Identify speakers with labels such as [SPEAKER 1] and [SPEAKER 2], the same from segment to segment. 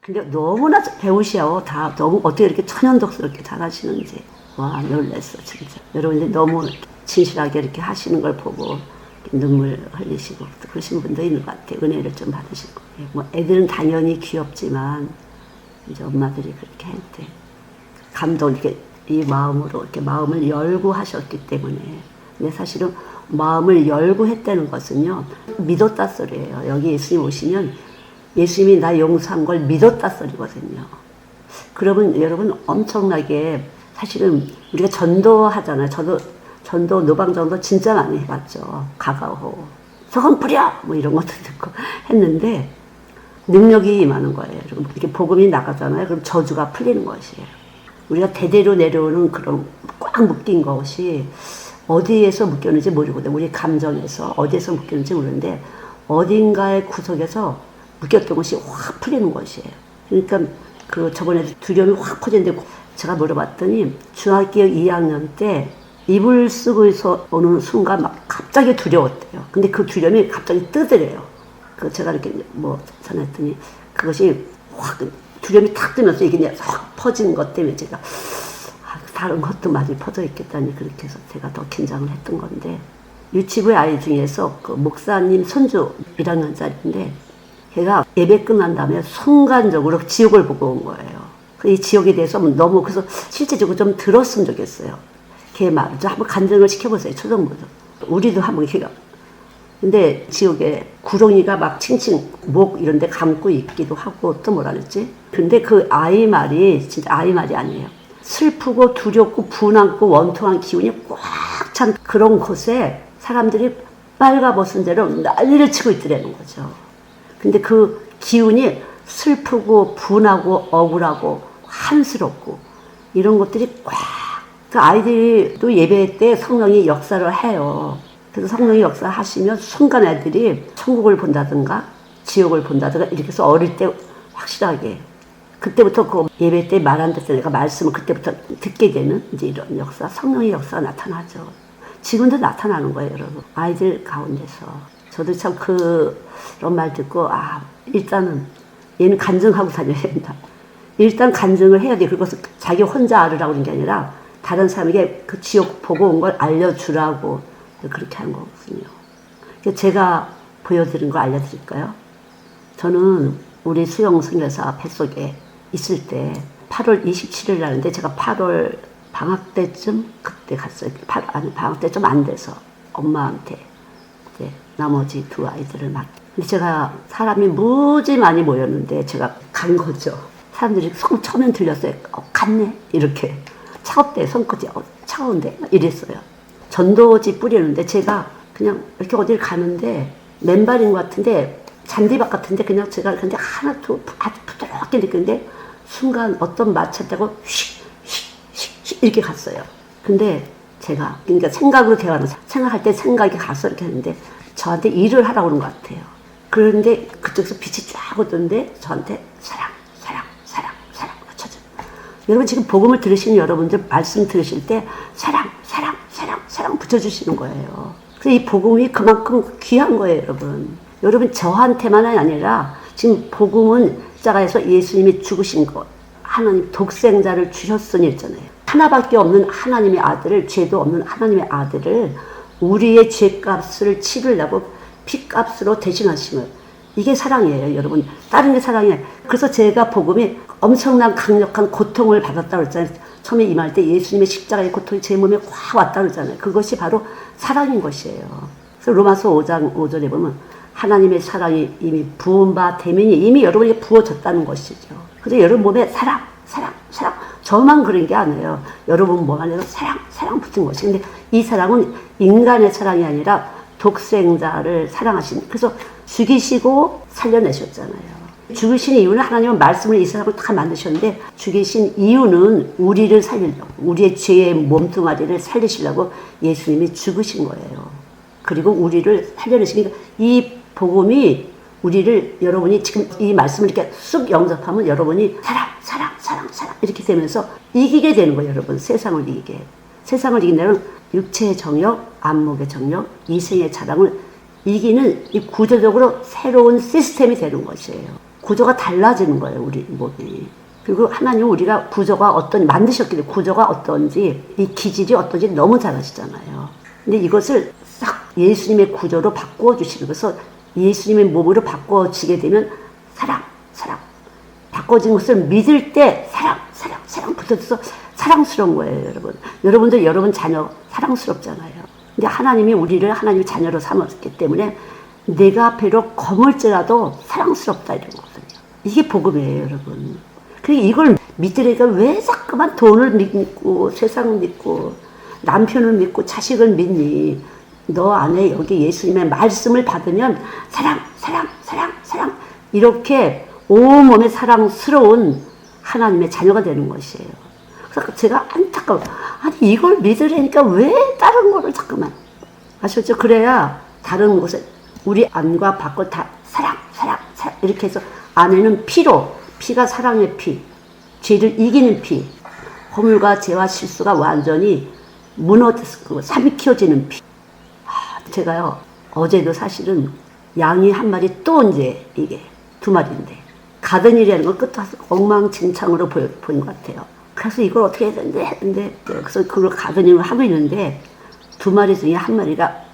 [SPEAKER 1] 근데 너무나 배우시오. 다 너무 어떻게 이렇게 천연덕스럽게 잘하시는지. 와, 놀랬어, 진짜. 여러분들이 너무 진실하게 이렇게 하시는 걸 보고 눈물 흘리시고 그러신 분도 있는 것 같아요. 은혜를 좀 받으시고. 뭐 애들은 당연히 귀엽지만 이제 엄마들이 그렇게 할 때 감동 이렇게 이 마음으로 이렇게 마음을 열고 하셨기 때문에. 근데 사실은 마음을 열고 했다는 것은요, 믿었다 소리예요. 여기 예수님 오시면 예수님이 나 용서한 걸 믿었다 소리거든요. 그러면 여러분 엄청나게 사실은 우리가 전도하잖아요. 저도 전도 노방전도 진짜 많이 해봤죠. 가가호 소금 뿌려 뭐 이런 것도 듣고 했는데 능력이 임하는 거예요. 이렇게 복음이 나가잖아요. 그럼 저주가 풀리는 것이에요. 우리가 대대로 내려오는 그런 꽉 묶인 것이 어디에서 묶였는지 모르거든요. 우리 감정에서 어디에서 묶였는지 모르는데 어딘가의 구석에서 묶였던 것이 확 풀리는 것이에요. 그러니까 저번에 두려움이 확 퍼졌는데 제가 물어봤더니 중학교 2학년 때 이불 쓰고서 오는 순간 막 갑자기 두려웠대요. 근데 그 두려움이 갑자기 뜨더래요. 제가 이렇게 뭐 전했더니 그것이 확 두려움이 탁 뜨면서 이게 확 퍼진 것 때문에 제가 다른 것도 많이 퍼져 있겠다니 그렇게 해서 제가 더 긴장을 했던 건데 유치부의 아이 중에서 그 목사님 손주 1학년짜리인데 걔가 예배 끝난 다음에 순간적으로 지옥을 보고 온 거예요. 이 지옥에 대해서 너무 그래서 실제적으로 좀 들었으면 좋겠어요. 걔 말을 좀 한번 간증을 시켜보세요. 초등부도. 우리도 한번 걔가. 근데 지옥에 구렁이가 막 칭칭 목 이런 데 감고 있기도 하고 또 뭐라 그랬지? 근데 그 아이 말이 진짜 아이 말이 아니에요. 슬프고 두렵고 분하고 원통한 기운이 꽉 찬 그런 곳에 사람들이 빨가벗은 대로 난리를 치고 있더라는 거죠. 근데 그 기운이 슬프고 분하고 억울하고 한스럽고 이런 것들이 꽉 그 아이들도 예배 때 성령이 역사를 해요. 그래서 성령이 역사하시면 순간 애들이 천국을 본다든가 지옥을 본다든가 이렇게 해서 어릴 때 확실하게 그때부터 그 예배 때 말 안 듣던 애가 말씀을 그때부터 듣게 되는 이제 이런 역사, 성령의 역사가 나타나죠. 지금도 나타나는 거예요, 여러분. 아이들 가운데서. 저도 참 그런 말 듣고 일단은 얘는 간증하고 다녀야 된다. 일단 간증을 해야 돼. 그리고 자기 혼자 알으라고 그런 게 아니라 다른 사람에게 그 지옥 보고 온 걸 알려주라고 그렇게 하는 거거든요. 제가 보여드린 거 알려드릴까요? 저는 우리 수영 선교사 뱃속에 있을 때 8월 27일 날인데 제가 8월 방학 때쯤 그때 갔어요. 방학 때 좀 안 돼서 엄마한테 이제 나머지 두 아이들을 근데 제가 사람이 무지 많이 모였는데 제가 간 거죠. 사람들이 처음엔 들렸어요. 갔네 이렇게. 차갑대 손끝이 차가운데 이랬어요. 전도지 뿌리는데 제가 그냥 이렇게 어딜 가는데 맨발인 것 같은데 잔디밭 같은데 그냥 제가 근데 하나 두 아주 부드럽게 느꼈는데 순간 어떤 마찰되고 휙 이렇게 갔어요. 근데 제가 그러니까 생각으로 대화하는 생각할 때 생각이 가서 이렇게 했는데 저한테 일을 하라고 그런 것 같아요. 그런데 그쪽에서 빛이 쫙 오던데 저한테 사랑 쳐줘. 여러분 지금 복음을 들으시는 여러분들 말씀 들으실 때 사랑 붙여주시는 거예요. 그래서 이 복음이 그만큼 귀한 거예요, 여러분. 여러분 저한테만 아니라 지금 복음은 십자가에서 예수님이 죽으신 것, 하나님 독생자를 주셨으니 했잖아요. 하나밖에 없는 하나님의 아들을, 죄도 없는 하나님의 아들을 우리의 죄값을 치르려고 피값으로 대신하신 거예요. 이게 사랑이에요, 여러분. 다른 게 사랑이에요. 그래서 제가 복음이 엄청난 강력한 고통을 받았다고 그랬잖아요. 처음에 임할 때 예수님의 십자가의 고통이 제 몸에 확 왔다고 그랬잖아요. 그것이 바로 사랑인 것이에요. 그래서 로마서 5장 5절에 보면 하나님의 사랑이 이미 부은 바 되면이 이미 여러분에게 부어졌다는 것이죠. 그래서 여러분 몸에 사랑. 저만 그런 게 아니에요. 여러분 몸 안에서 사랑 붙은 것이. 근데 이 사랑은 인간의 사랑이 아니라 독생자를 사랑하신. 그래서 죽이시고 살려내셨잖아요. 죽으신 이유는 하나님은 말씀을 이 사람을 다 만드셨는데 죽이신 이유는 우리를 살리려고, 우리의 죄의 몸뚱아리를 살리시려고 예수님이 죽으신 거예요. 그리고 우리를 살려내시니까 이 복음이 우리를 여러분이 지금 이 말씀을 이렇게 쑥 영접하면 여러분이 사랑 이렇게 되면서 이기게 되는 거예요, 여러분. 세상을 이기게. 세상을 이긴다는 육체의 정욕, 안목의 정욕, 이생의 자랑을 이기는 이 구조적으로 새로운 시스템이 되는 것이에요. 구조가 달라지는 거예요, 우리 몸이. 그리고 하나님 우리가 구조가 만드셨길래 구조가 어떤지, 이 기질이 어떤지 너무 잘 아시잖아요. 근데 이것을 싹 예수님의 구조로 바꾸어 주시는 것을 예수님의 몸으로 바꿔지게 되면 사랑. 바꿔진 것을 믿을 때 사랑 붙어서 사랑스러운 거예요, 여러분. 여러분들 여러분 자녀 사랑스럽잖아요. 근데 하나님이 우리를 하나님의 자녀로 삼았기 때문에 내가 비록 거물지라도 사랑스럽다 이런 거거든요. 이게 복음이에요, 여러분. 그러니까 이걸 믿으니까 왜 자꾸만 돈을 믿고 세상을 믿고 남편을 믿고 자식을 믿니? 너 안에 여기 예수님의 말씀을 받으면 사랑 이렇게 온몸에 사랑스러운 하나님의 자녀가 되는 것이에요. 그래서 제가 안타까워. 아니 이걸 믿으려니까 왜 다른 거를 자꾸만 아셨죠? 그래야 다른 곳에 우리 안과 밖을 다 사랑 이렇게 해서 안에는 피가 사랑의 피, 죄를 이기는 피, 허물과 죄와 실수가 완전히 무너졌고 삼켜지는 피. 제가요 어제도 사실은 양이 한 마리 또 이제 이게 2마리인데 가던 일이라는 걸 끝에 와서 엉망진창으로 보인 것 같아요. 그래서 이걸 어떻게 해야 되는데 했는데 그래서 그걸 가던 일을 하고 있는데 2마리 중에 한 마리가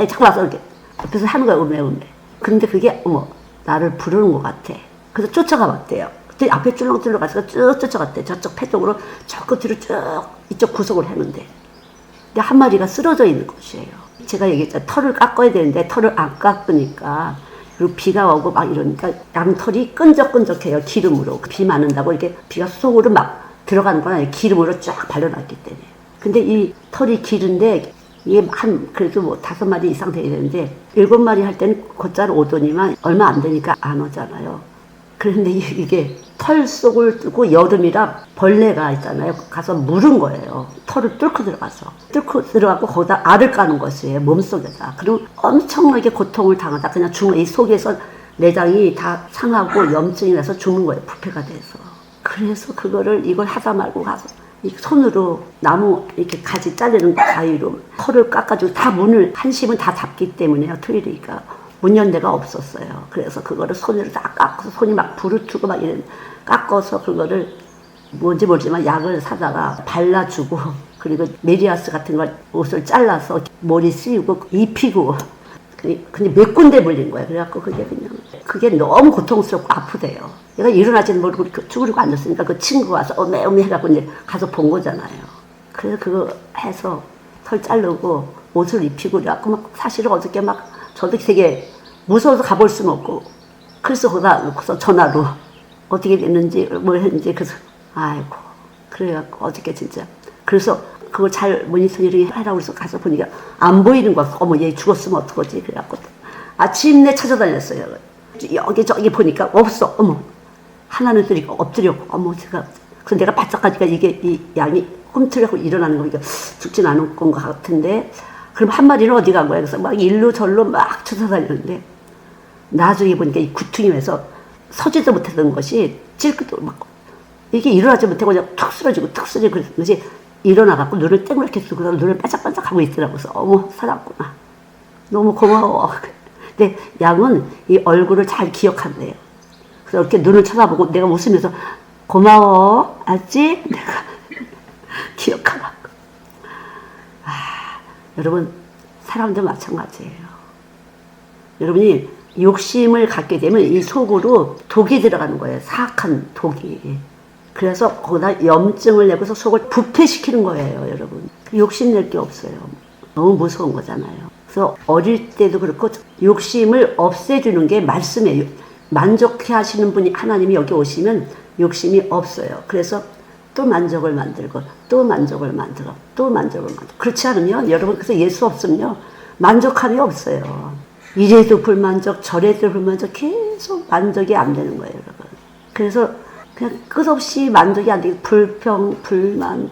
[SPEAKER 1] 자꾸 와서 이렇게 옆에서 하는 거야 음에. 근데 그게 나를 부르는 것 같아. 그래서 쫓아가 봤대요. 그때 앞에 쫄렁쫄렁 가서 쭉 쫓아갔대. 저쪽 폐 쪽으로 저 끝으로 쭉 이쪽 구석을 했는데 근데 한 마리가 쓰러져 있는 것이에요. 제가 얘기했잖아요. 털을 깎아야 되는데 털을 안 깎으니까 그리고 비가 오고 막 이러니까 양털이 끈적끈적해요. 기름으로. 비 맞는다고 이렇게 비가 속으로 막 들어가는 건 아니에요. 기름으로 쫙 발려놨기 때문에. 근데 이 털이 기른데 이게 그래도 5마리 이상 돼야 되는데 7마리 할 때는 곧잘 오더니만 얼마 안 되니까 안 오잖아요. 그런데 이게 털 속을 뚫고 여름이라 벌레가 있잖아요. 가서 물은 거예요. 털을 뚫고 들어가고 거기다 알을 까는 것이에요. 몸속에다. 그리고 엄청나게 고통을 당하다 그냥 이 속에서 내장이 다 상하고 염증이 나서 죽는 거예요. 부패가 돼서. 그래서 이걸 하다 말고 가서 이 손으로 나무 이렇게 가지 자르는 가위로 털을 깎아주고 다 문을 한심은 다 닫기 때문에요. 토요일이니까 문 연 데가 없었어요. 그래서 그거를 손으로 다 깎아서 손이 막 부르트고 막 이런 깎아서 그거를 뭔지 모르지만 약을 사다가 발라주고 그리고 메리아스 같은 걸 옷을 잘라서 머리 씌우고 입히고 근데 몇 군데 물린 거예요. 그래갖고 그게 너무 고통스럽고 아프대요. 내가 일어나지는 모르고 쭈그리고 앉았으니까 그 친구가 와서 어메 해갖고 이제 가서 본 거잖아요. 그래서 그거 해서 털 자르고 옷을 입히고 그래갖고 막 사실은 어저께 막 저도 되게 무서워서 가볼 수는 없고 그래서 거기다 놓고서 전화로 어떻게 됐는지 뭘 했는지 그래서 아이고 그래갖고 어저께 진짜 그래서 그걸 잘 모니터링 하라고 해서 가서 보니까 안 보이는 거야. 어머 얘 죽었으면 어떡하지 그래갖고 아침내 찾아다녔어요. 여기 저기 보니까 없어. 어머 하나는 엎드렸고 어머 제가 그래서 내가 바짝 가니까 이 양이 꿈틀하고 일어나는 거니까 죽진 않은 것 같은데 그럼 한 마리는 어디 간 거야? 그래서 막 일로 절로 막 찾아다녔는데 나중에 보니까 이 구퉁이 에서 서지도 못하던 것이 찔끗도 막 이게 일어나지 못하고 그냥 툭 쓰러지고 그런 것이 일어나갖고 눈을 땡그랗게 뜨고 눈을 반짝반짝 하고 있더라고. 그래서 어머 살았구나. 너무 고마워. 근데 양은 이 얼굴을 잘 기억한대요. 그래서 이렇게 눈을 쳐다보고 내가 웃으면서 고마워 알지? 내가 기억하라고. 여러분 사람도 마찬가지예요. 여러분이 욕심을 갖게 되면 이 속으로 독이 들어가는 거예요. 사악한 독이. 그래서 거기다 염증을 내고서 속을 부패시키는 거예요. 여러분 욕심낼 게 없어요. 너무 무서운 거잖아요. 그래서 어릴 때도 그렇고 욕심을 없애주는 게 말씀이에요. 만족해 하시는 분이 하나님이 여기 오시면 욕심이 없어요. 그래서 또 만족을 만들고 또 만족을 만들고 또 만족을 만들고 그렇지 않으면 여러분 그래서 예수 없으면요 만족함이 없어요. 이래도 불만족 저래도 불만족 계속 만족이 안 되는 거예요. 여러분 그래서 그냥 끝없이 만족이 안 되고 불평 불만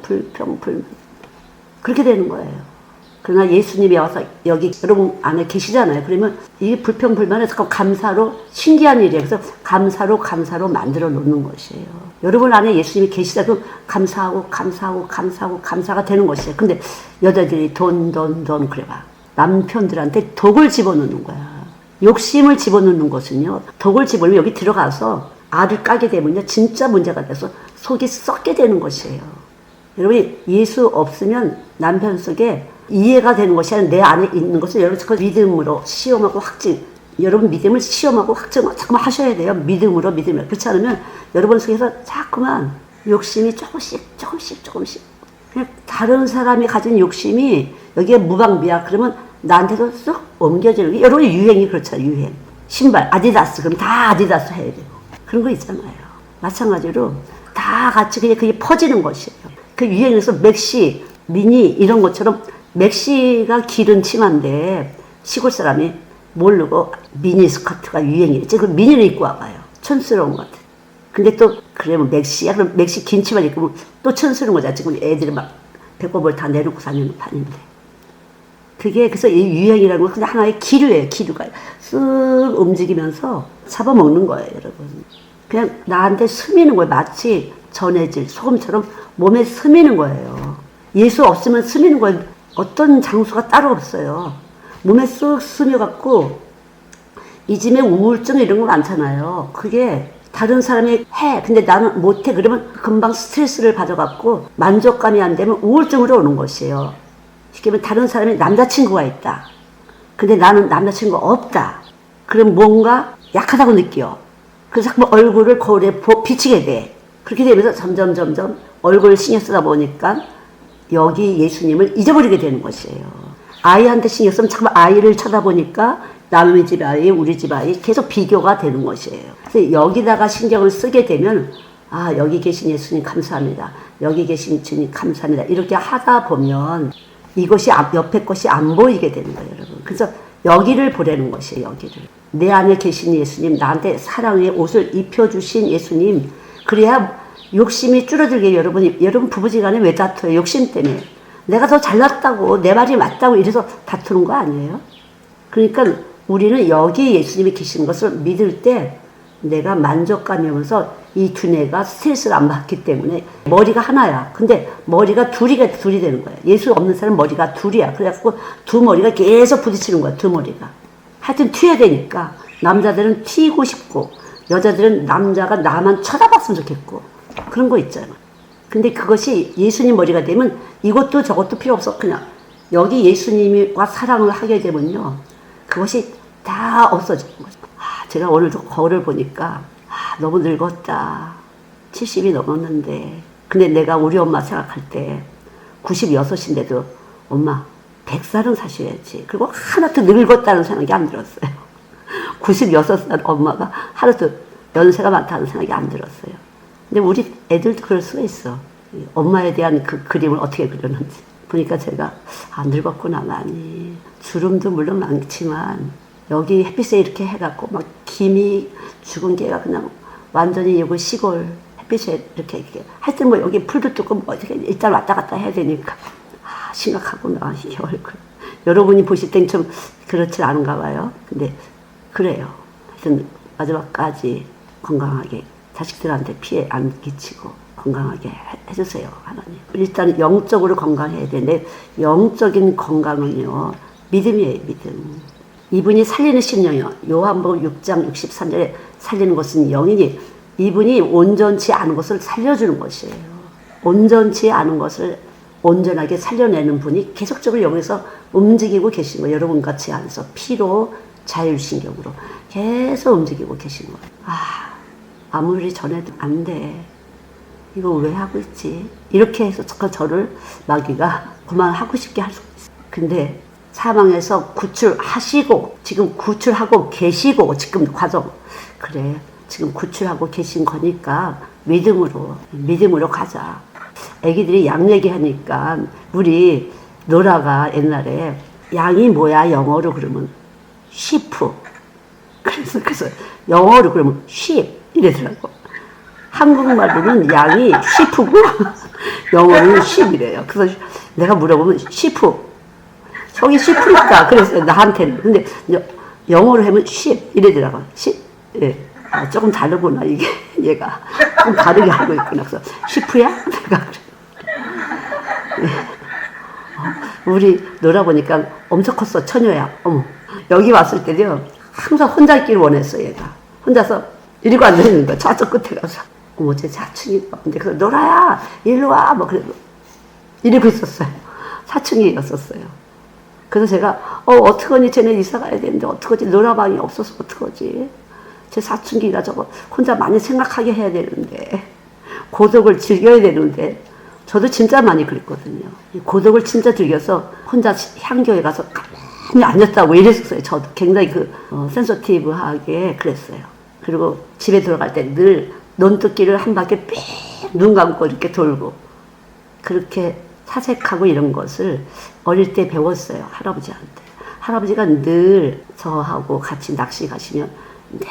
[SPEAKER 1] 그렇게 되는 거예요. 그러나 예수님이 와서 여기 여러분 안에 계시잖아요. 그러면 이 불평 불만을 감사로 신기한 일이에요. 그래서 감사로 만들어 놓는 것이에요. 여러분 안에 예수님이 계시다 그럼 감사가 되는 것이에요. 근데 여자들이 돈 그래 봐. 남편들한테 독을 집어넣는 거야. 욕심을 집어넣는 것은요, 독을 집어넣으면 여기 들어가서 알을 까게 되면요, 진짜 문제가 돼서 속이 썩게 되는 것이에요. 여러분이 예수 없으면 남편 속에 이해가 되는 것이 아니라 내 안에 있는 것을 여러분 그 믿음으로 시험하고 확증, 여러분 믿음을 시험하고 확증 자꾸만 하셔야 돼요. 믿음으로. 그렇지 않으면 여러분 속에서 자꾸만 욕심이 조금씩 그냥 다른 사람이 가진 욕심이 여기에 무방비야. 그러면 나한테도 쏙 옮겨지는 게 여러분의 유행이 그렇잖아요. 유행. 신발 아디다스 그럼 다 아디다스 해야 되고 그런 거 있잖아요. 마찬가지로 다 같이 그냥 그게 퍼지는 것이에요. 그 유행에서 맥시, 미니 이런 것처럼 맥시가 길은 치마인데 시골 사람이 모르고 미니 스커트가 유행이랬지. 그 미니를 입고 와봐요. 촌스러운 것 같아. 근데 또 그래 뭐 맥시야? 그럼 맥시 긴 치마 입고 또 촌스러운 거잖아. 지금 애들이 막 배꼽을 다 내놓고 다니는 판인데. 그게 그래서 이 유행이라는 건 그냥 하나의 기류예요. 기류가 쓱 움직이면서 잡아먹는 거예요, 여러분. 그냥 나한테 스미는 거예요. 마치 전해질 소금처럼 몸에 스미는 거예요. 예수 없으면 스미는 거예요. 어떤 장소가 따로 없어요. 몸에 쓱 스며갖고 이 집에 우울증 이런 거 많잖아요. 그게 다른 사람이 해. 근데 나는 못해. 그러면 금방 스트레스를 받아갖고 만족감이 안 되면 우울증으로 오는 것이에요. 쉽게 말하면 다른 사람이 남자친구가 있다. 근데 나는 남자친구가 없다. 그럼 뭔가 약하다고 느껴. 그래서 자꾸 얼굴을 거울에 비치게 돼. 그렇게 되면서 점점 얼굴을 신경 쓰다 보니까 여기 예수님을 잊어버리게 되는 것이에요. 아이한테 신경 쓰면 자꾸 아이를 쳐다보니까 남의 집 아이, 우리 집 아이 계속 비교가 되는 것이에요. 그래서 여기다가 신경을 쓰게 되면 아, 여기 계신 예수님 감사합니다. 여기 계신 주님 감사합니다. 이렇게 하다 보면 이것이 옆에 것이 안 보이게 되는 거예요, 여러분. 그래서 여기를 보라는 것이에요, 여기를. 내 안에 계신 예수님, 나한테 사랑의 옷을 입혀주신 예수님. 그래야 욕심이 줄어들게 여러분 부부지간에 왜 다퉈요? 욕심 때문에. 내가 더 잘났다고, 내 말이 맞다고 이래서 다투는 거 아니에요? 그러니까 우리는 여기 예수님이 계시는 것을 믿을 때 내가 만족감이 오면서 이 두뇌가 스트레스를 안 받기 때문에 머리가 하나야. 근데 머리가 둘이 되는 거야. 예수 없는 사람은 머리가 둘이야. 그래갖고 두 머리가 계속 부딪히는 거야. 두 머리가. 하여튼 튀어야 되니까 남자들은 튀고 싶고 여자들은 남자가 나만 쳐다봤으면 좋겠고 그런 거 있잖아. 근데 그것이 예수님 머리가 되면 이것도 저것도 필요 없어. 그냥 여기 예수님과 사랑을 하게 되면요. 그것이 다 없어지는 거죠. 제가 오늘도 거울을 보니까 너무 늙었다. 70이 넘었는데. 근데 내가 우리 엄마 생각할 때 96인데도 엄마 100살은 사셔야지. 그리고 하나도 늙었다는 생각이 안 들었어요. 96살 엄마가 하나도 연세가 많다는 생각이 안 들었어요. 근데 우리 애들도 그럴 수가 있어. 엄마에 대한 그 그림을 어떻게 그렸는지. 보니까 제가 늙었구나 많이. 주름도 물론 많지만 여기 햇빛에 이렇게 해갖고 막 김이 죽은 게가 그냥 완전히 여기 시골 햇빛에 이렇게 하여튼 뭐 여기 풀도 뜯고 뭐 어떻게 일단 왔다 갔다 해야 되니까 심각하구나 이 얼굴. 여러분이 보실 땐 좀 그렇지 않은가 봐요. 근데 그래요. 하여튼 마지막까지 건강하게 자식들한테 피해 안 끼치고 건강하게 해주세요 하나님. 일단 영적으로 건강해야 되는데 영적인 건강은요 믿음이에요. 믿음. 이분이 살리는 심령이요. 요한복음 6장 63절에 살리는 것은 영이니 이분이 온전치 않은 것을 살려주는 것이에요. 온전치 않은 것을 온전하게 살려내는 분이 계속적으로 여기서 움직이고 계신 거예요. 여러분 같이 안에서 피로 자율신경으로 계속 움직이고 계신 거예요. 아무리 전해도 안 돼. 이거 왜 하고 있지? 이렇게 해서 저를 마귀가 그만하고 싶게 할 수 있어요. 근데 사망에서 구출하시고 지금 구출하고 계시고 지금 과정 그래 지금 구출하고 계신 거니까 믿음으로 가자. 애기들이 양 얘기하니까 우리 노라가 옛날에 양이 뭐야 영어로 그러면 sheep. 그래서 영어로 그러면 sheep 이래더라고. 한국말로는 양이 sheep고 영어로는 sheep이래요. 그래서 내가 물어보면 sheep. 저기 sheep니까? 그래서 나한테는. 근데 영어로 하면 sheep 이래더라고. sheep. 예. 조금 다르구나 이게 얘가 좀 다르게 하고 있구나. 그래서 sheep야? 내가 그래. 우리 놀아보니까 엄청 컸어. 처녀야. 어머. 여기 왔을 때요. 항상 혼자 있기를 원했어, 얘가. 혼자서 이리고 앉아있는 거야. 저쪽 끝에 가서. 어머, 쟤 사춘기가. 근데 그래서 노라야, 일로 와. 뭐, 그래도. 이러고 있었어요. 사춘기였었어요. 그래서 제가, 어떡하니, 쟤네 이사 가야 되는데, 어떡하지, 노라방이 없어서 어떡하지. 제 사춘기가 저거 혼자 많이 생각하게 해야 되는데, 고독을 즐겨야 되는데, 저도 진짜 많이 그랬거든요. 고독을 진짜 즐겨서 혼자 향교에 가서 가만히 앉았다고 이랬었어요. 저도 굉장히 센서티브하게 그랬어요. 그리고 집에 들어갈 때 늘 논두끼를 한 바퀴 삥 눈 감고 이렇게 돌고, 그렇게 사색하고 이런 것을 어릴 때 배웠어요. 할아버지한테. 할아버지가 늘 저하고 같이 낚시 가시면 늘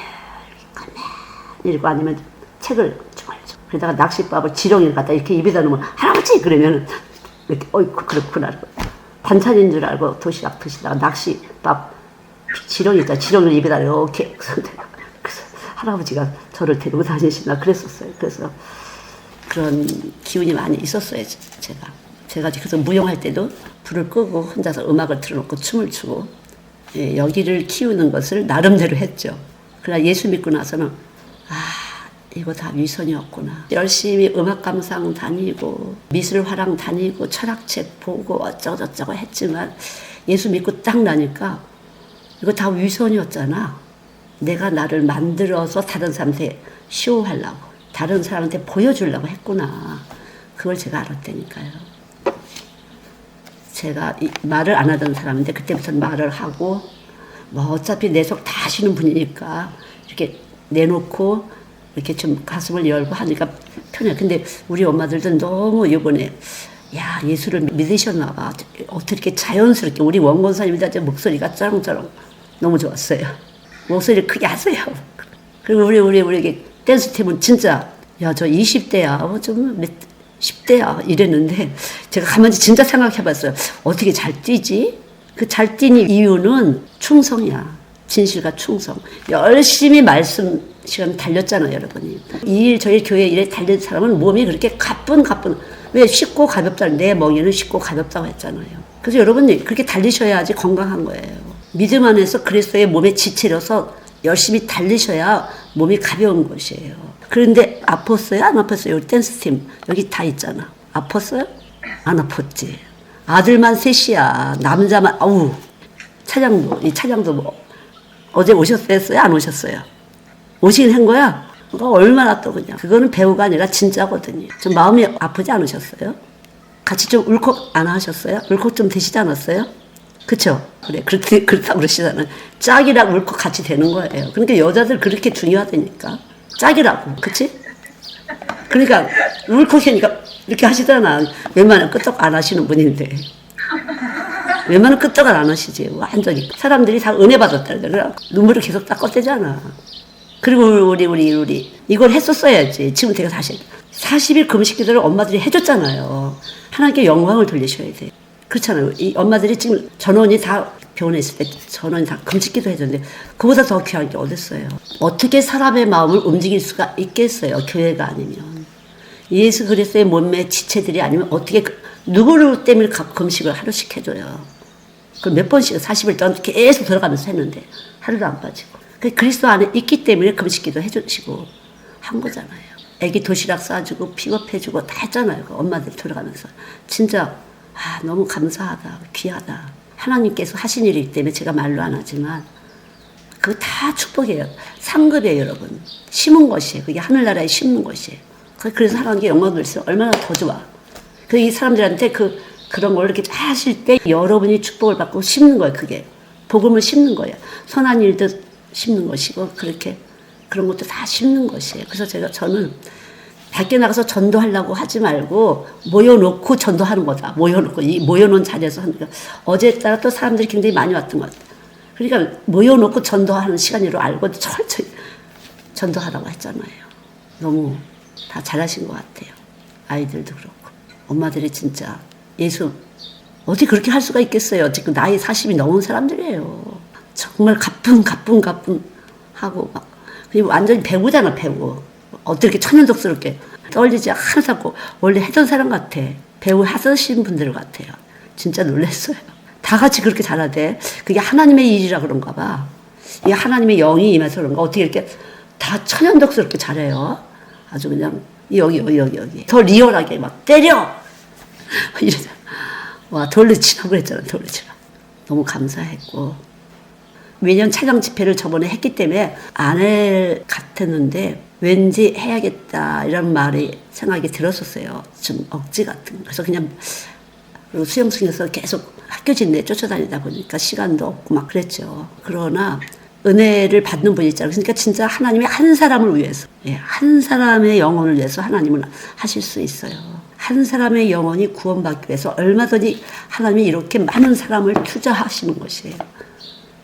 [SPEAKER 1] 가만히 이러고 아니면 책을 주물주물. 그러다가 낚싯밥을 지렁이를 갖다 이렇게 입에다 놓으면 할아버지! 그러면 이렇게 어이구 그렇구나. 반찬인 줄 알고 도시락 드시다가 낚싯밥 지렁이 있다. 지렁이를 입에다 이렇게. 그래서 할아버지가 저를 데리고 다니시나 그랬었어요. 그래서 그런 기운이 많이 있었어요. 제가 그래서 무용할 때도 불을 끄고 혼자서 음악을 틀어놓고 춤을 추고, 예, 여기를 키우는 것을 나름대로 했죠. 그러나 예수 믿고 나서는 이거 다 위선이었구나. 열심히 음악 감상 다니고 미술화랑 다니고 철학책 보고 어쩌고저쩌고 했지만 예수 믿고 딱 나니까 이거 다 위선이었잖아. 내가 나를 만들어서 다른 사람한테 쇼하려고, 다른 사람한테 보여주려고 했구나. 그걸 제가 알았다니까요. 제가 말을 안 하던 사람인데 그때부터 말을 하고, 뭐 어차피 내 속 다 아시는 분이니까 이렇게 내놓고 이렇게 좀 가슴을 열고 하니까 편해. 근데 우리 엄마들도 너무 이번에 야, 예수를 믿으셨나 봐. 어떻게 자연스럽게 우리 원권사님들 목소리가 쩌렁쩌렁 너무 좋았어요. 목소리를 크게 하세요. 그리고 우리 댄스 팀은 진짜 야, 저 20대야, 좀 10대야 이랬는데 제가 가만히 진짜 생각해봤어요. 어떻게 잘 뛰지? 그 잘 뛰는 이유는 충성이야. 진실과 충성. 열심히 말씀 시간 달렸잖아요, 여러분이. 저희 교회 일에 달린 사람은 몸이 그렇게 가뿐. 왜 쉽고 가볍다. 내 멍에는 쉽고 가볍다고 했잖아요. 그래서 여러분이 그렇게 달리셔야지 건강한 거예요. 믿음 안에서 그리스도의 몸에 지체려서 열심히 달리셔야 몸이 가벼운 것이에요. 그런데 아팠어요? 안 아팠어요? 우리 댄스팀 여기 다 있잖아. 아팠어요? 안 아팠지. 아들만 셋이야. 남자만 아우. 차장도 뭐 어제 오셨어요? 안 오셨어요? 오시긴 한 거야? 얼마나 또 그냥. 그거는 배우가 아니라 진짜거든요. 좀 마음이 아프지 않으셨어요? 같이 좀 울컥 안 하셨어요? 울컥 좀 되시지 않았어요? 그쵸? 그래, 그렇다고 그러시잖아요. 짝이랑 울컥 같이 되는 거예요. 그러니까 여자들 그렇게 중요하다니까. 짝이라고, 그치? 그러니까 울컥이니까 이렇게 하시잖아. 웬만하면 끄떡 안 하시는 분인데. 웬만하면 끄떡을 안 하시지. 완전히. 사람들이 다 은혜 받았다. 그래. 눈물을 계속 닦아대잖아. 그리고 우리 이걸 했었어야지. 지금 제가 40일 금식 기도를 엄마들이 해줬잖아요. 하나님께 영광을 돌리셔야 돼. 그렇잖아요. 이 엄마들이 지금 전원이 다 병원에 있을 때 전원이 다 금식 기도 해줬는데 그보다 더 귀한 게 어딨어요. 어떻게 사람의 마음을 움직일 수가 있겠어요. 교회가 아니면. 예수 그리스도의 몸매 지체들이 아니면 어떻게 누구를 때문에 금식을 하루씩 해줘요. 그럼 몇 번씩 40일 동안 계속 들어가면서 했는데 하루도 안 빠지고. 그리스도 안에 있기 때문에 금식기도 해주시고 한 거잖아요. 애기 도시락 싸주고 픽업해주고 다 했잖아요. 그 엄마들 들어가면서. 진짜 너무 감사하다. 귀하다. 하나님께서 하신 일이기 때문에 제가 말로 안 하지만 그거 다 축복이에요. 상급이에요, 여러분. 심은 것이에요. 그게 하늘나라에 심는 것이에요. 그래서 하나님께 영광을 돌리면 얼마나 더 좋아. 이 사람들한테 그런 걸 이렇게 하실 때 여러분이 축복을 받고 심는 거예요. 그게 복음을 심는 거예요. 선한 일도 심는 것이고 그런 것도 다 심는 것이에요. 그래서 저는 밖에 나가서 전도하려고 하지 말고 모여놓고 전도하는 거다. 모여놓은 자리에서 하는 거. 어제 따라 또 사람들이 굉장히 많이 왔던 것 같아요. 그러니까 모여놓고 전도하는 시간으로 알고 철저히 전도하라고 했잖아요. 너무 다 잘하신 것 같아요. 아이들도 그렇고 엄마들이 진짜 예수 어떻게 그렇게 할 수가 있겠어요. 지금 나이 40이 넘은 사람들이에요. 정말 가뿐 하고 막 완전히 배우잖아. 배우. 어떻게 천연덕스럽게 떨리지 않고 원래 했던 사람 같아. 배우 하시는 분들 같아요. 진짜 놀랐어요. 다 같이 그렇게 잘하대. 그게 하나님의 일이라 그런가 봐. 이 하나님의 영이 임해서 그런가 어떻게 이렇게 다 천연덕스럽게 잘해요. 아주 그냥 여기 더 리얼하게 막 때려 이러자. 와 돌로 치라고 그랬잖아. 돌로 치라. 너무 감사했고 매년 차량 집회를 저번에 했기 때문에 안 할 같았는데 왠지 해야겠다 이런 말이 생각이 들었었어요. 좀 억지 같은 거. 그래서 그냥 그리고 수영승에서 계속 학교 진내 쫓아다니다 보니까 시간도 없고 막 그랬죠. 그러나 은혜를 받는 분이 있잖아요. 그러니까 진짜 하나님이 한 사람을 위해서, 한 사람의 영혼을 위해서 하나님은 하실 수 있어요. 한 사람의 영혼이 구원받기 위해서 얼마든지 하나님이 이렇게 많은 사람을 투자하시는 것이에요.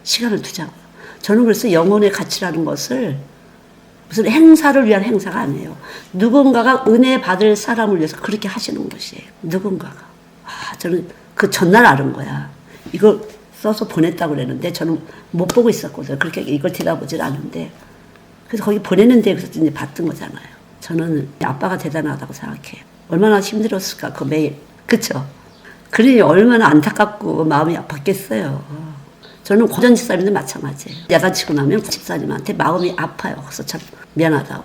[SPEAKER 1] 시간을 투자하고. 저는 그래서 영혼의 가치라는 것을 무슨 행사를 위한 행사가 아니에요. 누군가가 은혜 받을 사람을 위해서 그렇게 하시는 것이에요. 누군가가. 저는 그 전날 알은 거야. 이걸 써서 보냈다고 그랬는데 저는 못 보고 있었거든요. 그렇게 이걸 들여다보질 않는데. 그래서 거기 보냈는데 그래서 이제 봤던 거잖아요. 저는 아빠가 대단하다고 생각해요. 얼마나 힘들었을까, 그 매일. 그쵸? 그러니 얼마나 안타깝고 마음이 아팠겠어요. 저는 고전 집사님도 마찬가지예요. 야단치고 나면 집사님한테 마음이 아파요. 그래서 참 미안하다고.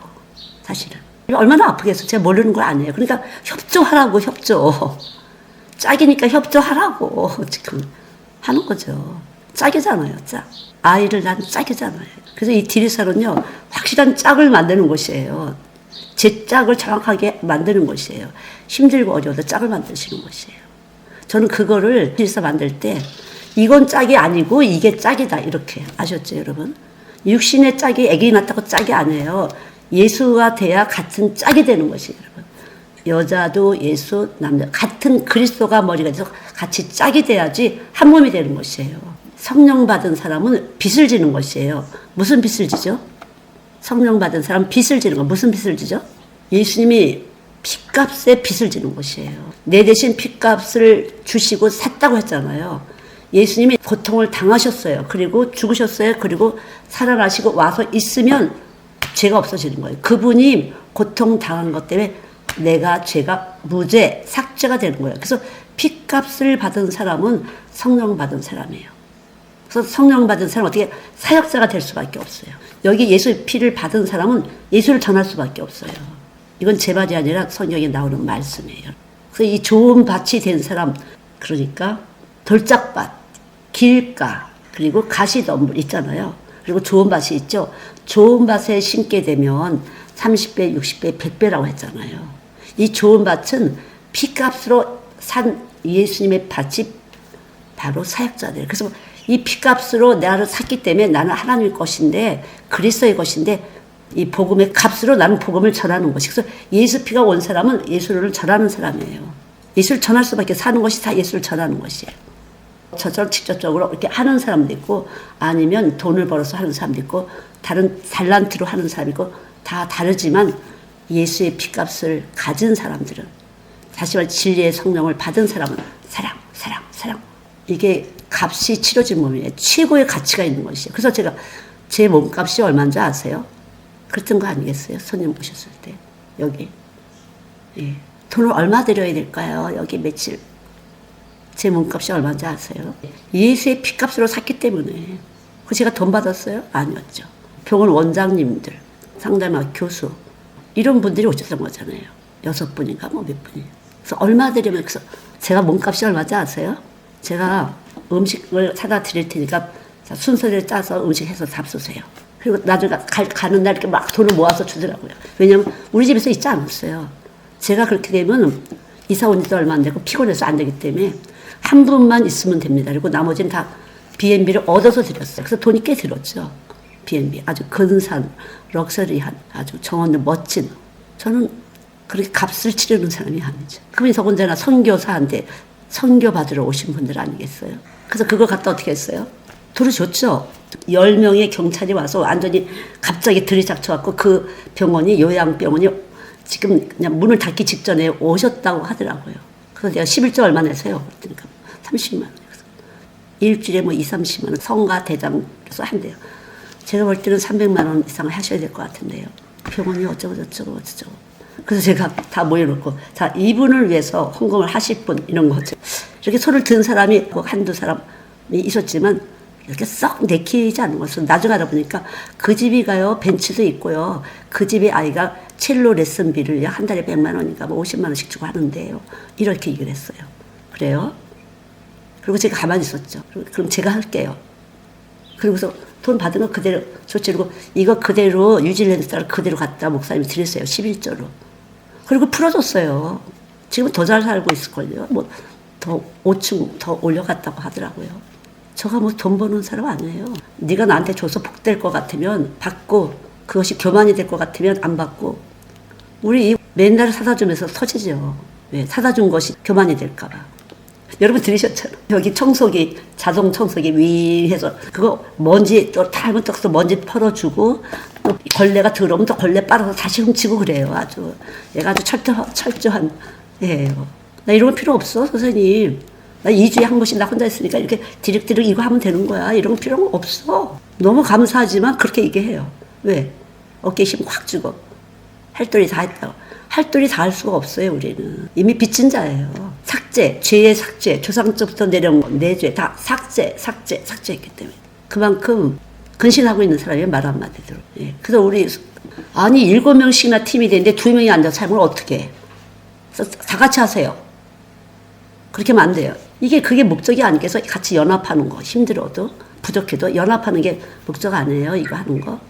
[SPEAKER 1] 사실은. 얼마나 아프겠어. 제가 모르는 거 아니에요. 그러니까 협조하라고, 협조. 짝이니까 협조하라고 지금 하는 거죠. 짝이잖아요, 짝. 아이를 낳은 짝이잖아요. 그래서 이 디리사는요, 확실한 짝을 만드는 것이에요. 제 짝을 정확하게 만드는 것이에요. 힘들고 어려워도 짝을 만드시는 것이에요. 저는 그거를 디리사 만들 때 이건 짝이 아니고 이게 짝이다 이렇게 아셨죠, 여러분? 육신의 짝이 애기 낳았다고 짝이 아니에요. 예수가 돼야 같은 짝이 되는 것이에요, 여러분. 여자도 예수, 남자 같은 그리스도가 머리가 돼서 같이 짝이 돼야지 한 몸이 되는 것이에요. 성령 받은 사람은 빚을 지는 것이에요. 무슨 빚을 지죠? 성령 받은 사람은 빚을 지는 거. 무슨 빚을 지죠? 예수님이 핏값에 빚을 지는 것이에요. 내 대신 핏값을 주시고 샀다고 했잖아요. 예수님이 고통을 당하셨어요. 그리고 죽으셨어요. 그리고 살아나시고 와서 있으면 죄가 없어지는 거예요. 그분이 고통 당한 것 때문에 죄가 무죄, 삭제가 되는 거예요. 그래서 핏값을 받은 사람은 성령 받은 사람이에요. 그래서 성령 받은 사람은 어떻게 사역자가 될 수밖에 없어요. 여기 예수의 피를 받은 사람은 예수를 전할 수밖에 없어요. 이건 제 말이 아니라 성경에 나오는 말씀이에요. 그래서 이 좋은 밭이 된 사람, 그러니까 돌짝밭, 길가, 그리고 가시덤불 있잖아요. 그리고 좋은 밭이 있죠. 좋은 밭에 심게 되면 30배, 60배, 100배라고 했잖아요. 이 좋은 밭은 피값으로 산 예수님의 밭이 바로 사역자들. 그래서 이 피값으로 나를 샀기 때문에 나는 하나님의 것인데 그리스도의 것인데 이 복음의 값으로 나는 복음을 전하는 것이. 그래서 예수 피가 온 사람은 예수를 전하는 사람이에요. 예수를 전할 수밖에 사는 것이 다 예수를 전하는 것이에요. 저처럼 직접적으로 이렇게 하는 사람도 있고 아니면 돈을 벌어서 하는 사람도 있고 다른 달란트로 하는 사람이 있고 다 다르지만 예수의 피값을 가진 사람들은 다시 말해 진리의 성령을 받은 사람은 사랑. 이게 값이 치러진 몸이에요. 최고의 가치가 있는 것이에요. 그래서 제가 제 몸값이 얼마인지 아세요? 그랬던 거 아니겠어요? 손님 오셨을 때 여기 돈을 얼마 드려야 될까요? 여기 며칠 제 몸값이 얼마인지 아세요? 예수의 피값으로 샀기 때문에. 그 제가 돈 받았어요? 아니었죠. 병원 원장님들, 상담학 교수 이런 분들이 오셨던 거잖아요. 6분인가 뭐 몇 분이. 그래서 얼마 드리면 그래서 제가 몸값이 얼마인지 아세요? 제가 음식을 사다 드릴 테니까 순서를 짜서 음식 해서 잡수세요. 그리고 나중에 가는 날 이렇게 막 돈을 모아서 주더라고요. 왜냐면 우리 집에서 있지 않았어요. 제가 그렇게 되면 이사 온 지도 얼마 안 되고 피곤해서 안 되기 때문에 한 분만 있으면 됩니다. 그리고 나머지는 다 B&B를 얻어서 드렸어요. 그래서 돈이 꽤 들었죠. B&B 아주 근사한 럭셔리한 아주 정원도 멋진. 저는 그렇게 값을 치르는 사람이 아니죠. 그분이 더군다나 선교사한테 선교 받으러 오신 분들 아니겠어요. 그래서 그걸 갖다 어떻게 했어요? 돈을 줬죠. 10명의 경찰이 와서 완전히 갑자기 들이닥쳐갖고 그 병원이 요양병원이 지금 그냥 문을 닫기 직전에 오셨다고 하더라고요. 그래서 내가 11조 얼마 내세요? 그러니까 30만 원. 일주일에 뭐 2, 30만 원 성가 대장에서 한대요. 제가 볼 때는 300만 원 이상을 하셔야 될 것 같은데요. 병원이 어쩌고 저쩌고. 그래서 제가 다 모여놓고 자 이분을 위해서 헌금을 하실 분 이런 거죠. 이렇게 손을 든 사람이 한두 사람이 있었지만 이렇게 썩 내키지 않는 것은 나중에 알아보니까 그 집이가요 벤치도 있고요. 그 집의 아이가 첼로 레슨비를 한 달에 100만 원인가 뭐 50만 원씩 주고 하는데요. 이렇게 얘기를 했어요. 그래요? 그리고 제가 가만히 있었죠. 그럼 제가 할게요. 그리고서 돈 받은 거 그대로 좋지. 그리고 이거 그대로 뉴질랜드 쌀 그대로 갖다 목사님 드렸어요. 11조로. 그리고 풀어줬어요. 지금 더 잘 살고 있을걸요. 뭐 더 5층 더 올려갔다고 하더라고요. 저가 뭐 돈 버는 사람 아니에요. 네가 나한테 줘서 복될 것 같으면 받고 그것이 교만이 될 것 같으면 안 받고 우리 맨날 사다 주면서 터지죠. 왜? 사다 준 것이 교만이 될까 봐. 여러분 들으셨잖아요. 여기 청소기 자동 청소기 위해서 그거 먼지 또 잘못 떠서 먼지 펄어주고 또 걸레가 들어오면 또 걸레 빨아서 다시 훔치고 그래요. 아주 얘가 아주 철저한 애예요. 나 이런 거 필요 없어 선생님. 나 2주에 한 번씩 나 혼자 있으니까 이렇게 디륵디륵 이거 하면 되는 거야. 이런 거 필요 없어. 너무 감사하지만 그렇게 얘기해요. 왜? 어깨에 힘 확 주고 할도리 다 했다고. 할도리 다 할 수가 없어요. 우리는 이미 빚진 자예요. 삭제, 죄의 삭제, 조상 때부터 내려온 건 내 죄 다 삭제했기 때문에 그만큼 근신하고 있는 사람이 말 한마디로. 예. 그래서 우리 아니 7명씩이나 팀이 되는데 2명이 앉아서 삶을 어떻게 해? 다 같이 하세요. 그렇게 하면 안 돼요. 그게 목적이 아니겠어. 같이 연합하는 거 힘들어도 부족해도 연합하는 게 목적 아니에요. 이거 하는 거.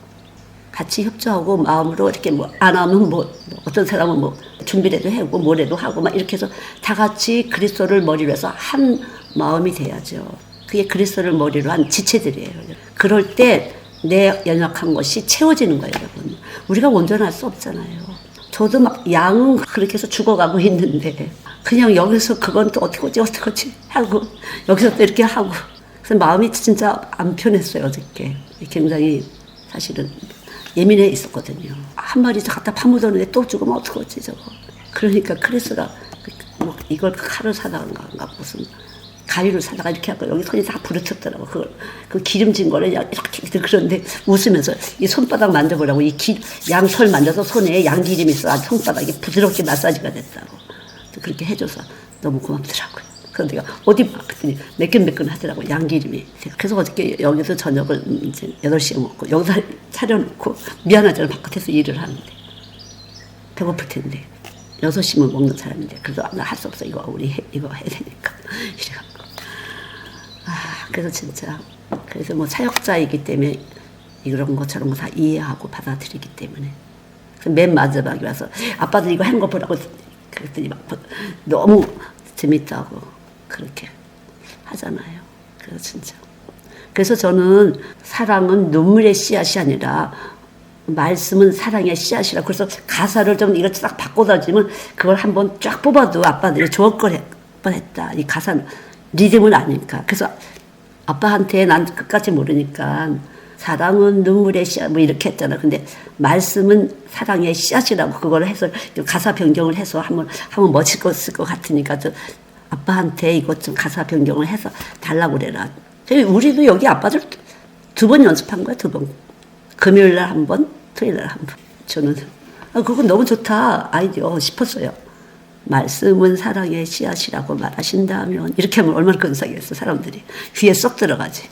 [SPEAKER 1] 같이 협조하고 마음으로 이렇게 뭐 안 하면 뭐 어떤 사람은 뭐 준비라도 하고 뭐라도 하고 막 이렇게 해서 다 같이 그리스도를 머리로 해서 한 마음이 돼야죠. 그게 그리스도를 머리로 한 지체들이에요. 그럴 때 내 연약한 것이 채워지는 거예요, 여러분. 우리가 온전할 수 없잖아요. 저도 막 양은 그렇게 해서 죽어가고 있는데 그냥 여기서 그건 또 어떡하지 하고 여기서 또 이렇게 하고 그래서 마음이 진짜 안 편했어요, 어저께. 굉장히 사실은 예민해 있었거든요. 한 마리 갖다 파묻었는데 또 죽으면 어떡하지 저거. 그러니까 크리스가 뭐 이걸 칼을 사다가 무슨 가위를 사다가 이렇게 하고 여기 손이 다 부르쳤더라고. 그 기름진 거를 이렇게 그런데 웃으면서 이 손바닥 만져보라고 양털 만져서 손에 양기름이 있어. 아주 손바닥이 부드럽게 마사지가 됐다고. 그렇게 해줘서 너무 고맙더라고요. 그런데 내가 어디 봐 그랬더니 매끈매끈 하더라고 양기름이. 그래서 어저께 여기서 저녁을 이제 8시에 먹고 여기서 차려놓고 미안하잖아 바깥에서 일을 하는데 배고플 텐데 6시면 먹는 사람인데 그래도 나 할 수 없어 이거 이거 해야 되니까 이래갖고 그래서 진짜 그래서 뭐 사역자이기 때문에 이런 것처럼 다 이해하고 받아들이기 때문에 그래서 맨 마지막에 와서 아빠들 이거 한 거 보라고 그랬더니 막 너무 재밌다고 그렇게 하잖아요. 그래서 진짜 그래서 저는 사랑은 눈물의 씨앗이 아니라 말씀은 사랑의 씨앗이라 그래서 가사를 좀 이거 딱 바꿔다주면 그걸 한번 쫙 뽑아도 아빠들이 좋을 걸 뻔했다. 이 가사는 리듬은 아니니까. 그래서 아빠한테 난 끝까지 모르니까 사랑은 눈물의 씨앗 뭐 이렇게 했잖아. 근데 말씀은 사랑의 씨앗이라고 그걸 해서 가사 변경을 해서 한번 멋있을 것 같으니까 좀 아빠한테 이것 좀 가사 변경을 해서 달라고 그래라. 우리도 여기 아빠들 2번 연습한 거야. 2번. 금요일 날 1번, 토요일 날 1번. 저는 그건 너무 좋다 아이디어 싶었어요. 말씀은 사랑의 씨앗이라고 말하신다면 이렇게 하면 얼마나 근사하겠어 사람들이. 귀에 쏙 들어가지.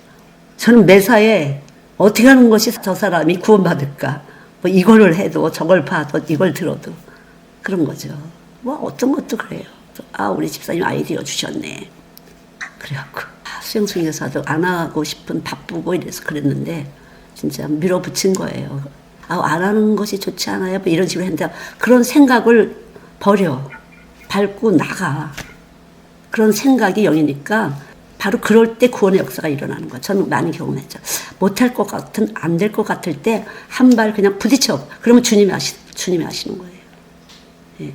[SPEAKER 1] 저는 매사에 어떻게 하는 것이 저 사람이 구원받을까. 뭐 이걸 해도 저걸 봐도 이걸 들어도 그런 거죠. 뭐 어떤 것도 그래요. 우리 집사님 아이디어 주셨네. 그래갖고 수영승에서도 안 하고 싶은 바쁘고 이래서 그랬는데 진짜 밀어붙인 거예요. 안 하는 것이 좋지 않아요? 뭐 이런 식으로 했는데 그런 생각을 버려. 밟고 나가. 그런 생각이 영이니까 바로 그럴 때 구원의 역사가 일어나는 거야. 저는 많이 경험했죠. 못할 것 같은 안 될 것 같을 때 한 발 그냥 부딪혀. 그러면 주님이 하시는 거예요. 예.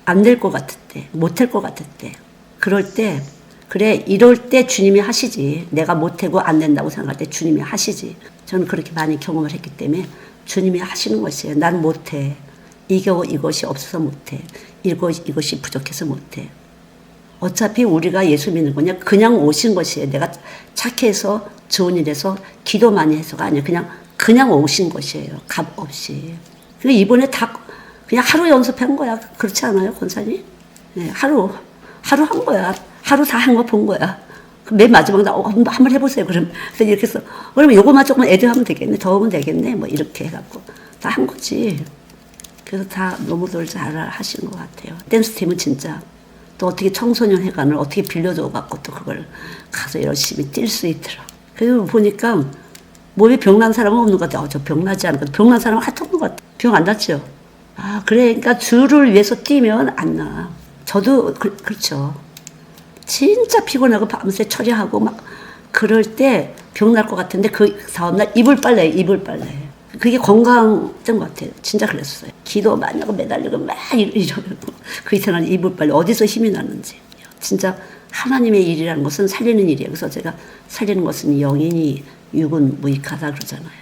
[SPEAKER 1] 안 될 것 같을 때, 못할 것 같을 때, 그럴 때 그래 이럴 때 주님이 하시지. 내가 못하고 안 된다고 생각할 때 주님이 하시지. 저는 그렇게 많이 경험을 했기 때문에 주님이 하시는 것이에요. 난 못해. 이것이 없어서 못해. 이것이 부족해서 못해. 어차피 우리가 예수 믿는 거냐 그냥 오신 것이에요. 내가 착해서 좋은 일해서 기도 많이 해서가 아니에요. 그냥 오신 것이에요. 값 없이. 그러니까 이번에 다 그냥 하루 연습한 거야. 그렇지 않아요, 권사님? 네, 하루 한 거야. 하루 다 한 거 본 거야. 맨 마지막에 한번 해보세요. 그럼 그래서 이렇게 해서 그러면 요거만 조금 애드하면 되겠네. 더 하면 되겠네. 뭐 이렇게 해갖고 다 한 거지. 그래서 다 너무들 잘 하시는 것 같아요. 댄스팀은 진짜 또 어떻게 청소년 회관을 어떻게 빌려줘갖고 또 그걸 가서 열심히 뛸 수 있더라. 그래서 보니까 몸에 병난 사람은 없는 것 같아요. 저 병나지 않은 것 같아요. 병난 사람은 하여튼 없는 것 같아요. 병 안 났죠? 아, 그러니까 주를 위해서 뛰면 안 나. 저도 그렇죠. 진짜 피곤하고 밤새 처리하고 막 그럴 때 병 날 것 같은데 그 다음날 이불 빨래. 그게 건강했던 것 같아요. 진짜 그랬어요. 기도 많이 하고 매달리고 막 이러고 그 이상한 이불 빨래 어디서 힘이 나는지. 진짜 하나님의 일이라는 것은 살리는 일이에요. 그래서 제가 살리는 것은 영이니 육은 무익하다 그러잖아요.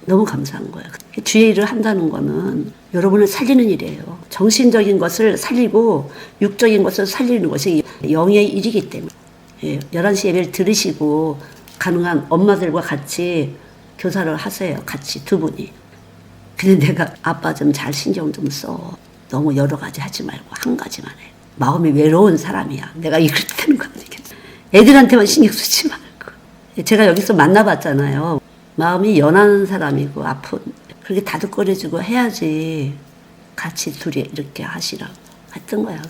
[SPEAKER 1] 너무 감사한 거예요. 주의 일을 한다는 거는 여러분을 살리는 일이에요. 정신적인 것을 살리고 육적인 것을 살리는 것이 영의 일이기 때문에 11시 예배를 들으시고 가능한 엄마들과 같이 교사를 하세요. 같이 두 분이. 근데 내가 아빠 좀 잘 신경 좀 써. 너무 여러 가지 하지 말고 한 가지만 해. 마음이 외로운 사람이야. 내가 이럴 때는 거 아니겠지. 애들한테만 신경 쓰지 말고. 제가 여기서 만나봤잖아요. 마음이 연한 사람이고 아픈. 그렇게 다독거려주고 해야지 같이 둘이 이렇게 하시라고 했던 거야.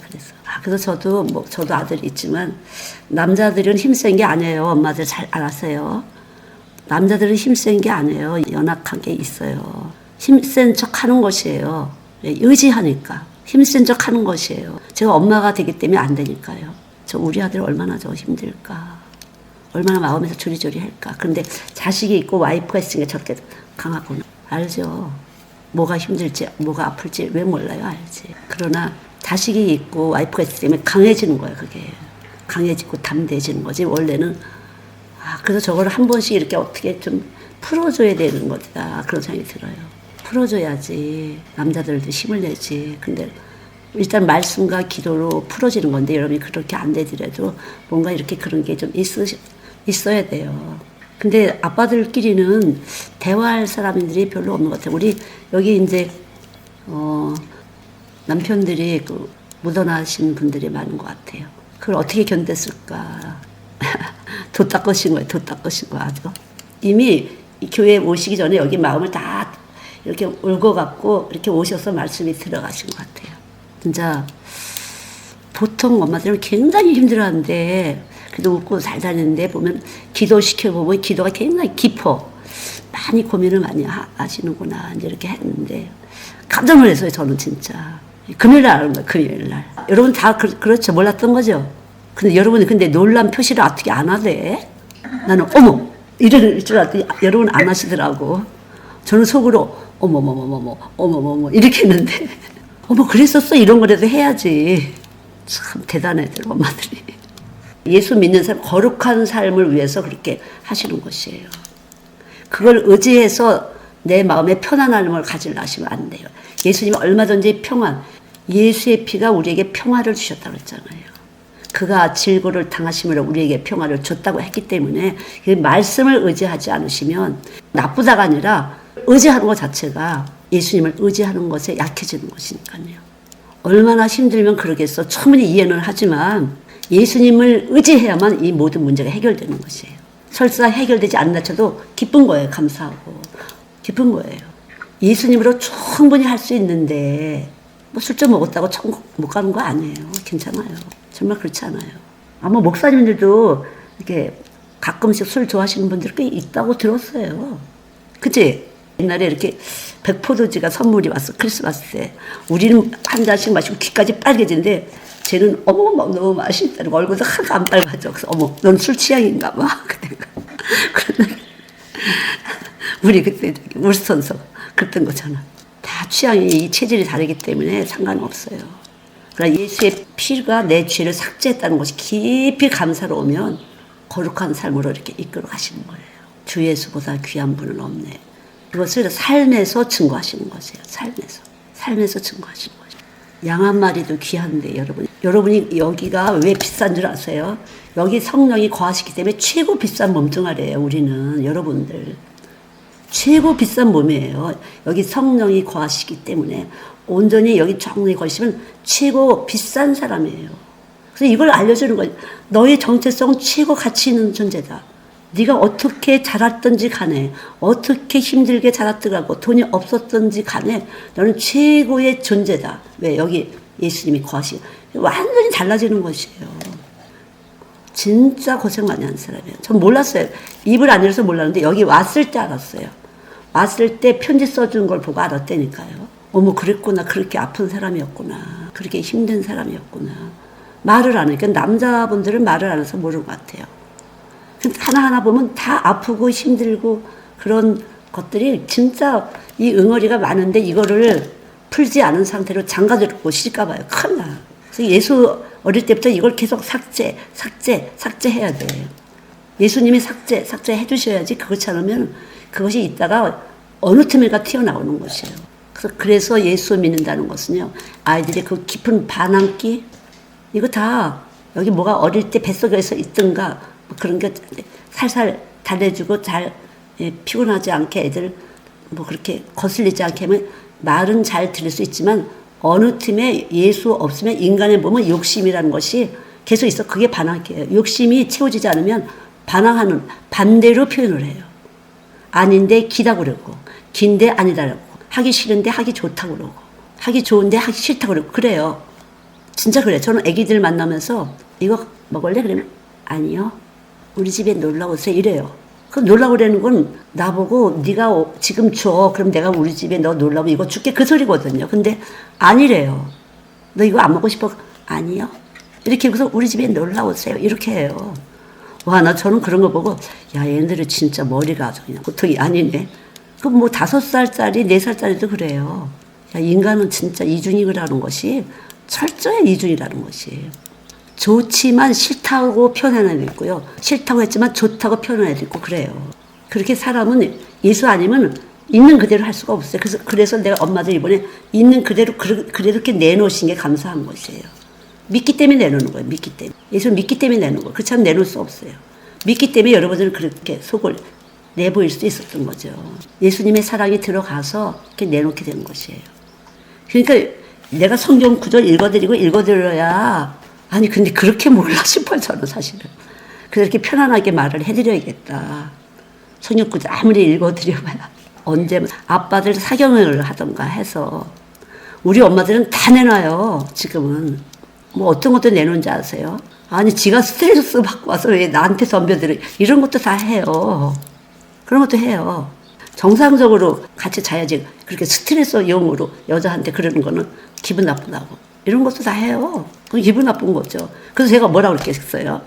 [SPEAKER 1] 그래서 저도 아들이 있지만 남자들은 힘센 게 아니에요. 엄마들 잘 알아세요. 남자들은 힘센 게 아니에요. 연약한 게 있어요. 힘센 척 하는 것이에요. 의지하니까. 힘센 척 하는 것이에요. 제가 엄마가 되기 때문에 안 되니까요. 우리 아들 얼마나 힘들까. 얼마나 마음에서 조리조리 할까. 그런데 자식이 있고 와이프가 있으니까 저렇게 강하구나. 알죠. 뭐가 힘들지, 뭐가 아플지 왜 몰라요. 알지. 그러나 자식이 있고 와이프가 있기 때문에 강해지는 거예요. 그게. 강해지고 담대해지는 거지. 원래는 그래서 저거를 한 번씩 이렇게 어떻게 좀 풀어줘야 되는 거다. 그런 생각이 들어요. 풀어줘야지 남자들도 힘을 내지. 근데 일단 말씀과 기도로 풀어지는 건데 여러분이 그렇게 안 되더라도 뭔가 이렇게 그런 게 좀 있어야 돼요. 근데 아빠들끼리는 대화할 사람들이 별로 없는 것 같아요. 우리 여기 이제 남편들이 묻어나신 분들이 많은 것 같아요. 그걸 어떻게 견뎠을까. 도 닦으신 거예요. 아주. 이미 교회에 오시기 전에 여기 마음을 다 이렇게 울고갖고 이렇게 오셔서 말씀이 들어가신 것 같아요. 진짜 보통 엄마들은 굉장히 힘들어하는데 그래도 웃고 잘 다니는데 보면 기도시켜보면 기도가 굉장히 깊어. 많이 고민을 많이 하시는구나 이제 이렇게 했는데 깜짝 놀랐어요. 저는 진짜. 금요일날 아는 거예요. 금요일날. 여러분 다 그렇죠. 몰랐던 거죠. 근데 여러분이 놀란 표시를 어떻게 안 하대? 나는 어머 이럴 줄 알았더니 여러분 안 하시더라고. 저는 속으로 어머머머머머 이렇게 했는데 어머 그랬었어? 이런 거라도 해야지. 참 대단해들 엄마들이. 예수 믿는 사람 거룩한 삶을 위해서 그렇게 하시는 것이에요. 그걸 의지해서 내 마음에 편안함을 가지려 하시면 안 돼요. 예수님이 얼마든지 평안, 예수의 피가 우리에게 평화를 주셨다고 했잖아요. 그가 질고를 당하심으로 우리에게 평화를 줬다고 했기 때문에 그 말씀을 의지하지 않으시면 나쁘다가 아니라 의지하는 것 자체가 예수님을 의지하는 것에 약해지는 것이니까요. 얼마나 힘들면 그러겠어. 충분히 이해는 하지만 예수님을 의지해야만 이 모든 문제가 해결되는 것이에요. 설사 해결되지 않는다 쳐도 기쁜 거예요. 감사하고. 기쁜 거예요. 예수님으로 충분히 할 수 있는데 뭐 술 좀 먹었다고 천국 못 가는 거 아니에요. 괜찮아요. 정말 그렇지 않아요. 아마 목사님들도 이렇게 가끔씩 술 좋아하시는 분들 꽤 있다고 들었어요. 그치? 옛날에 이렇게 백포도지가 선물이 왔어. 크리스마스 때. 우리는 한 잔씩 마시고 귀까지 빨개지는데 쟤는 어머 너무 맛있다고 얼굴도 하나도 안 빨개져. 그래서 어머 넌 술 취향인가 봐. 그런데 우리 그때 울선서 그랬던 거잖아. 다 취향이 체질이 다르기 때문에 상관없어요. 그러나 예수의 피가 내 죄를 삭제했다는 것이 깊이 감사로우면 거룩한 삶으로 이렇게 이끌어 가시는 거예요. 주 예수보다 귀한 분은 없네. 그것을 삶에서 증거하시는 것이에요. 삶에서 증거하시는 거죠. 양 한 마리도 귀한데 여러분이 여기가 왜 비싼 줄 아세요? 여기 성령이 거하시기 때문에 최고 비싼 몸뚱아리예요. 우리는 여러분들 최고 비싼 몸이에요. 여기 성령이 거하시기 때문에 온전히 여기 성령이 거하시면 최고 비싼 사람이에요. 그래서 이걸 알려주는 거예요. 너의 정체성은 최고 가치 있는 존재다. 네가 어떻게 자랐든지 간에, 어떻게 힘들게 자랐더라고 돈이 없었든지 간에 너는 최고의 존재다. 왜? 여기 예수님이 거하시고 완전히 달라지는 것이에요. 진짜 고생 많이 한 사람이에요. 전 몰랐어요. 입을 안 열어서 몰랐는데 여기 왔을 때 알았어요. 왔을 때 편지 써준 걸 보고 알았다니까요. 어머 그랬구나. 그렇게 아픈 사람이었구나. 그렇게 힘든 사람이었구나. 말을 안 하니까 남자분들은 말을 안 해서 모르는 것 같아요. 하나하나 보면 다 아프고 힘들고 그런 것들이 진짜 이 응어리가 많은데 이거를 풀지 않은 상태로 장가들고 시집가봐요. 큰일 나. 그래서 예수 어릴 때부터 이걸 계속 삭제해야 돼요. 예수님이 삭제해 주셔야지 그렇지 않으면 그것이 있다가 어느 틈에가 튀어나오는 것이에요. 그래서 예수 믿는다는 것은요. 아이들의 그 깊은 반항기 이거 다 여기 뭐가 어릴 때 뱃속에서 있든가 뭐 그런 게 살살 달래주고 잘 피곤하지 않게 애들 뭐 그렇게 거슬리지 않게 하면 말은 잘 들을 수 있지만 어느 틈에 예수 없으면 인간의 몸은 욕심이라는 것이 계속 있어. 그게 반항이에요. 욕심이 채워지지 않으면 반항하는 반대로 표현을 해요. 아닌데 기다고 그러고 긴데 아니다라고 하기 싫은데 하기 좋다고 그러고 하기 좋은데 하기 싫다고 그러고 그래요. 진짜 그래요. 저는 애기들 만나면서 이거 먹을래? 그러면 아니요. 우리 집에 놀러 오세요. 이래요. 그럼 놀러 오라는 건 나보고 네가 지금 줘. 그럼 내가 우리 집에 너 놀러 오면 이거 줄게. 그 소리거든요. 근데 아니래요. 너 이거 안 먹고 싶어? 아니요. 이렇게 해서 우리 집에 놀러 오세요. 이렇게 해요. 와, 저는 그런 거 보고 야, 얘네들은 진짜 머리가 아주 그냥 보통이 아니네. 그럼 뭐 5살짜리, 4살짜리도 그래요. 야, 인간은 진짜 이중이라는 것이 철저히 이중이라는 것이. 좋지만 싫다고 표현하는 애도 있고요. 싫다고 했지만 좋다고 표현하는 애도 있고 그래요. 그렇게 사람은 예수 아니면 있는 그대로 할 수가 없어요. 그래서 내가 엄마들 이번에 있는 그대로 그렇게 내놓으신 게 감사한 것이에요. 믿기 때문에 내놓는 거예요. 믿기 때문에. 예수를 믿기 때문에 내놓는 거예요. 그렇지 않으면 내놓을 수 없어요. 믿기 때문에 여러분들은 그렇게 속을 내보일 수 있었던 거죠. 예수님의 사랑이 들어가서 이렇게 내놓게 된 것이에요. 그러니까 내가 성경 구절 읽어드려야 아니 근데 그렇게 몰라 싶어요. 저는 사실은. 그래서 이렇게 편안하게 말을 해드려야겠다. 성경 구절 아무리 읽어드려봐야 언제 아빠들 사경을 하던가 해서 우리 엄마들은 다 내놔요. 지금은. 뭐 어떤 것도 내놓은지 아세요? 아니 지가 스트레스 받고 와서 왜 나한테 덤벼들어. 이런 것도 다 해요. 그런 것도 해요. 정상적으로 같이 자야지 그렇게 스트레스용으로 여자한테 그러는 거는 기분 나쁘다고. 이런 것도 다 해요. 그건 기분 나쁜 거죠. 그래서 제가 뭐라고 그랬겠어요?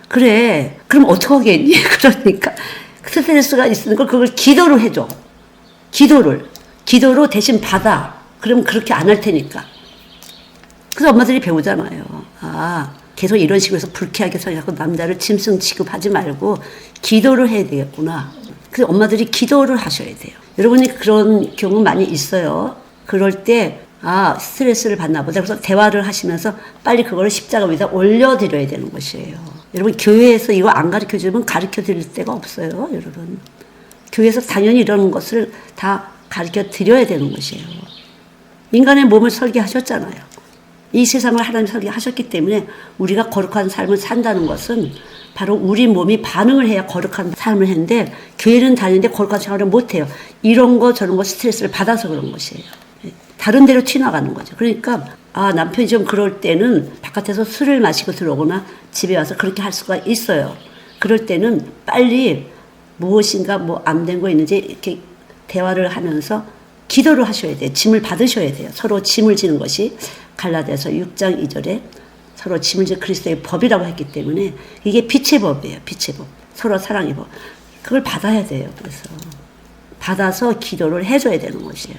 [SPEAKER 1] 그래, 그럼 어떡하겠니? 그러니까 스트레스가 있으니까 그걸 기도로 해줘. 기도로 대신 받아. 그러면 그렇게 안 할 테니까. 그래서 엄마들이 배우잖아요. 아, 계속 이런 식으로 해서 불쾌하게 생각하고 남자를 짐승 취급하지 말고 기도를 해야 되겠구나. 그래서 엄마들이 기도를 하셔야 돼요. 여러분이 그런 경우 많이 있어요. 그럴 때 아, 스트레스를 받나 보다. 그래서 대화를 하시면서 빨리 그거를 십자가 위에다 올려드려야 되는 것이에요. 여러분, 교회에서 이거 안 가르쳐 주면 가르쳐 드릴 데가 없어요, 여러분. 교회에서 당연히 이런 것을 다 가르쳐 드려야 되는 것이에요. 인간의 몸을 설계하셨잖아요. 이 세상을 하나님 설계하셨기 때문에 우리가 거룩한 삶을 산다는 것은 바로 우리 몸이 반응을 해야 거룩한 삶을 했는데 교회는 다니는데 거룩한 생활을 못해요. 이런 거 저런 거 스트레스를 받아서 그런 것이에요. 다른 데로 튀어나가는 거죠. 그러니까 아, 남편이 좀 그럴 때는 바깥에서 술을 마시고 들어오거나 집에 와서 그렇게 할 수가 있어요. 그럴 때는 빨리 무엇인가 뭐 안 된 거 있는지 이렇게 대화를 하면서 기도를 하셔야 돼요. 짐을 받으셔야 돼요. 서로 짐을 지는 것이 갈라디아서 6장 2절에 서로 짐을 지는 그리스도의 법이라고 했기 때문에 이게 빛의 법이에요. 빛의 법. 서로 사랑의 법. 그걸 받아야 돼요. 그래서 받아서 기도를 해줘야 되는 것이에요.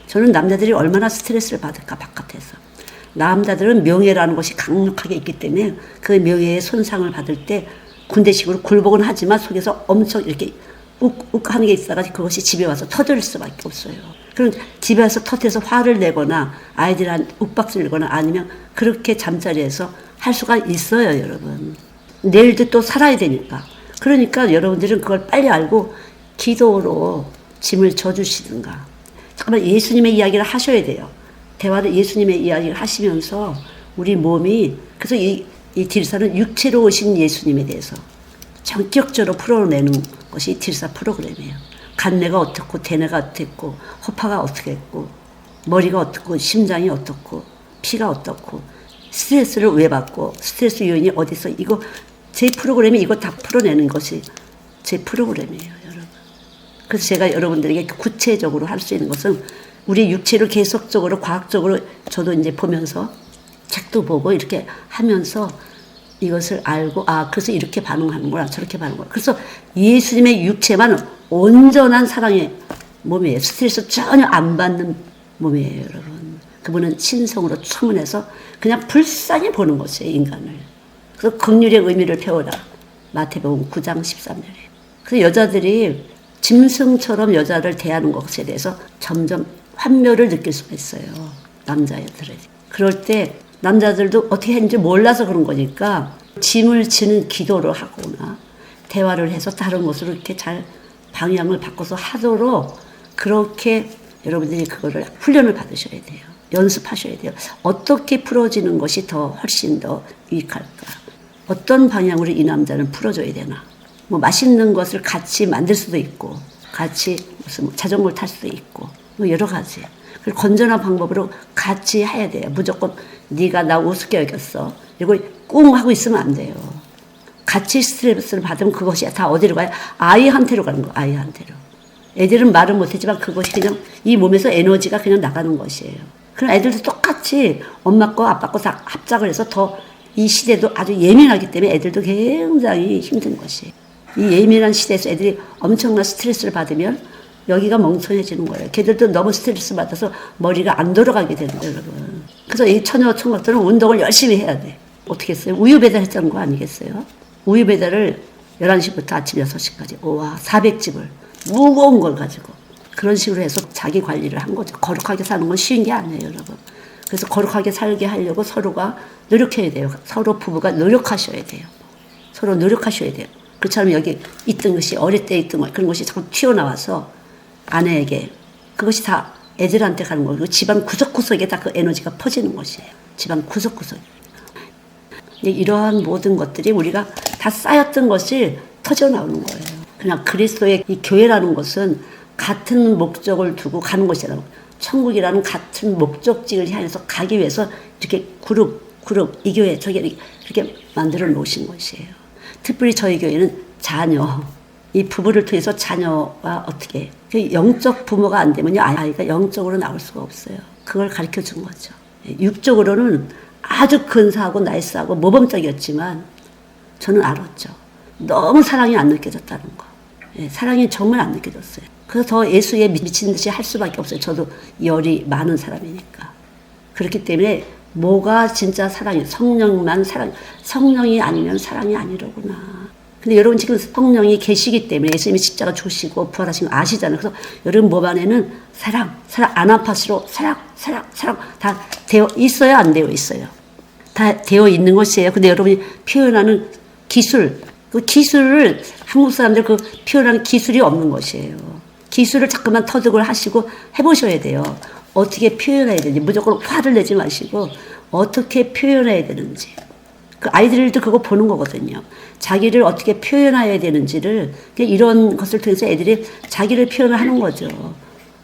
[SPEAKER 1] 저는 남자들이 얼마나 스트레스를 받을까 바깥에서. 남자들은 명예라는 것이 강력하게 있기 때문에 그 명예의 손상을 받을 때 군대식으로 굴복은 하지만 속에서 엄청 이렇게 욱욱 하는 게 있어가 그것이 집에 와서 터질 수밖에 없어요. 그럼 집에 와서 터져서 화를 내거나 아이들한테 욱박질 내거나 아니면 그렇게 잠자리에서 할 수가 있어요, 여러분. 내일도 또 살아야 되니까. 그러니까 여러분들은 그걸 빨리 알고 기도로 짐을 져주시든가. 잠깐만 예수님의 이야기를 하셔야 돼요. 대화를 예수님의 이야기를 하시면서 우리 몸이 그래서 이 이 딜사는 육체로 오신 예수님에 대해서 전격적으로 풀어내는 것이 딜사 프로그램이에요. 간내가 어떻고 대뇌가 어떻고 허파가 어떻게 했고 머리가 어떻고 심장이 어떻고 피가 어떻고 스트레스를 왜 받고 스트레스 요인이 어디서 이거 제 프로그램이 이거 다 풀어내는 것이 제 프로그램이에요, 여러분. 그래서 제가 여러분들에게 구체적으로 할 수 있는 것은 우리 육체를 계속적으로 과학적으로 저도 이제 보면서 책도 보고 이렇게 하면서 이것을 알고 그래서 이렇게 반응하는구나 저렇게 반응하는구나. 그래서 예수님의 육체만 온전한 사랑의 몸이에요. 스트레스 전혀 안 받는 몸이에요, 여러분. 그분은 신성으로 충만해서 그냥 불쌍히 보는 것이에요, 인간을. 그래서 긍휼의 의미를 배워라. 마태복음 9장 13절에. 그래서 여자들이 짐승처럼 여자를 대하는 것에 대해서 점점 환멸을 느낄 수가 있어요, 남자애들이. 그럴 때 남자들도 어떻게 했는지 몰라서 그런 거니까 짐을 지는 기도를 하거나 대화를 해서 다른 것으로 이렇게 잘 방향을 바꿔서 하도록 그렇게 여러분들이 그거를 훈련을 받으셔야 돼요. 연습하셔야 돼요. 어떻게 풀어지는 것이 더 훨씬 더 유익할까? 어떤 방향으로 이 남자는 풀어줘야 되나? 뭐 맛있는 것을 같이 만들 수도 있고 같이 무슨 자전거를 탈 수도 있고 뭐 여러 가지. 그리고 건전한 방법으로 같이 해야 돼요. 무조건 네가 나 우습게 여겼어. 이거 꿍 하고 있으면 안 돼요. 같이 스트레스를 받으면 그것이 다 어디로 가요? 아이한테로 가는 거예요. 아이한테로. 애들은 말은 못했지만 그것이 그냥 이 몸에서 에너지가 그냥 나가는 것이에요. 그럼 애들도 똑같이 엄마 거 아빠 거 다 합작을 해서 더 이 시대도 아주 예민하기 때문에 애들도 굉장히 힘든 것이에요. 이 예민한 시대에서 애들이 엄청난 스트레스를 받으면 여기가 멍청해지는 거예요. 걔들도 너무 스트레스 받아서 머리가 안 돌아가게 되는 거예요, 여러분. 그래서 이 처녀 총각들은 운동을 열심히 해야 돼. 어떻게 했어요? 우유 배달했다는 거 아니겠어요? 우유 배달을 11시부터 아침 6시까지. 와, 400집을. 무거운 걸 가지고. 그런 식으로 해서 자기 관리를 한 거죠. 거룩하게 사는 건 쉬운 게 아니에요, 여러분. 그래서 거룩하게 살게 하려고 서로가 노력해야 돼요. 서로 부부가 노력하셔야 돼요. 서로 노력하셔야 돼요. 그처럼 여기 있던 것이 어릴 때 있던 것 그런 것이 자꾸 튀어나와서 아내에게 그것이 다 애들한테 가는 거고 집안 구석구석에 다 그 에너지가 퍼지는 것이에요. 집안 구석구석. 이러한 모든 것들이 우리가 다 쌓였던 것이 터져 나오는 거예요. 그냥 그리스도의 이 교회라는 것은 같은 목적을 두고 가는 것이잖아요. 천국이라는 같은 목적지를 향해서 가기 위해서 이렇게 그룹 이 교회 저기 이렇게 만들어 놓으신 것이에요. 특별히 저희 교회는 자녀, 이 부부를 통해서 자녀와 어떻게 영적 부모가 안 되면요 아이가 영적으로 나올 수가 없어요. 그걸 가르쳐 준 거죠. 육적으로는 아주 근사하고 나이스하고 모범적이었지만 저는 알았죠. 너무 사랑이 안 느껴졌다는 거. 사랑이 정말 안 느껴졌어요. 그래서 더 예수에 미친 듯이 할 수밖에 없어요. 저도 열이 많은 사람이니까. 그렇기 때문에 뭐가 진짜 사랑이에요. 성령만 사랑, 성령이 아니면 사랑이 아니로구나. 근데 여러분 지금 성령이 계시기 때문에 예수님이 십자가 주시고 부활하신 거 아시잖아요. 그래서 여러분 몸 안에는 사랑, 아나파스로 사랑 다 되어 있어요, 안 되어 있어요? 다 되어 있는 것이에요. 근데 여러분이 표현하는 기술, 그 기술을 한국 사람들 그 표현하는 기술이 없는 것이에요. 기술을 자꾸만 터득을 하시고 해보셔야 돼요. 어떻게 표현해야 되는지 무조건 화를 내지 마시고 어떻게 표현해야 되는지 그 아이들도 그거 보는 거거든요. 자기를 어떻게 표현해야 되는지를 이런 것을 통해서 애들이 자기를 표현을 하는 거죠.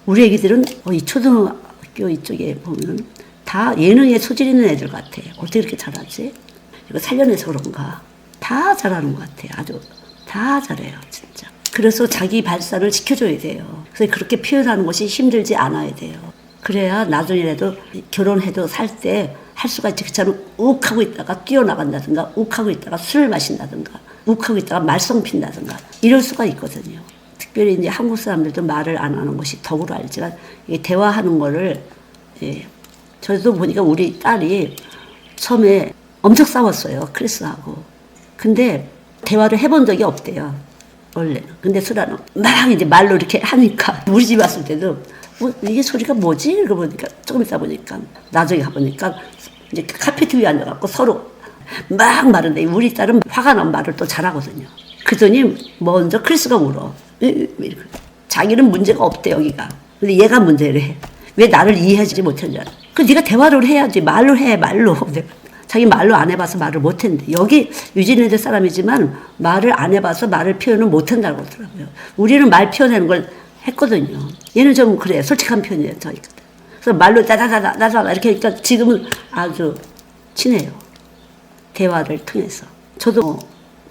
[SPEAKER 1] 우리 애기들은 이 초등학교 이쪽에 보면 다 예능에 소질 있는 애들 같아. 어떻게 이렇게 잘하지? 이거 살려내서 그런가? 다 잘하는 것 같아요. 아주 다 잘해요, 진짜. 그래서 자기 발산을 지켜줘야 돼요. 그래서 그렇게 표현하는 것이 힘들지 않아야 돼요. 그래야 나중에라도 결혼해도 살 때 할 수가 있지. 그처럼 욱 하고 있다가 뛰어나간다든가 욱 하고 있다가 술을 마신다든가 욱 하고 있다가 말썽 핀다든가 이럴 수가 있거든요. 특별히 이제 한국 사람들도 말을 안 하는 것이 덕으로 알지만 대화하는 거를 저도 보니까 우리 딸이 처음에 엄청 싸웠어요. 크리스하고. 근데 대화를 해본 적이 없대요. 원래는. 근데 수라는 막 이제 말로 이렇게 하니까 우리 집 왔을 때도 이게 소리가 뭐지? 이러고 보니까 조금 있다 보니까 나중에 가보니까 이제 카페트 위에 앉아갖고 서로 막 말하는데 우리 딸은 화가 난 말을 또 잘하거든요. 그러더니 먼저 크리스가 울어. 자기는 문제가 없대 여기가. 근데 얘가 문제래. 왜 나를 이해하지 못했냐. 그 네가 대화를 해야지. 말로 해 말로. 자기 말로 안 해봐서 말을 못했는데 여기 유진이들 사람이지만 말을 안 해봐서 말을 표현을 못한다고 그러더라고요. 우리는 말 표현하는 걸 했거든요. 얘는 좀 그래요. 솔직한 편이에요. 저희가. 그래서 말로 따다다다다다 이렇게 하니까 지금은 아주 친해요. 대화를 통해서. 저도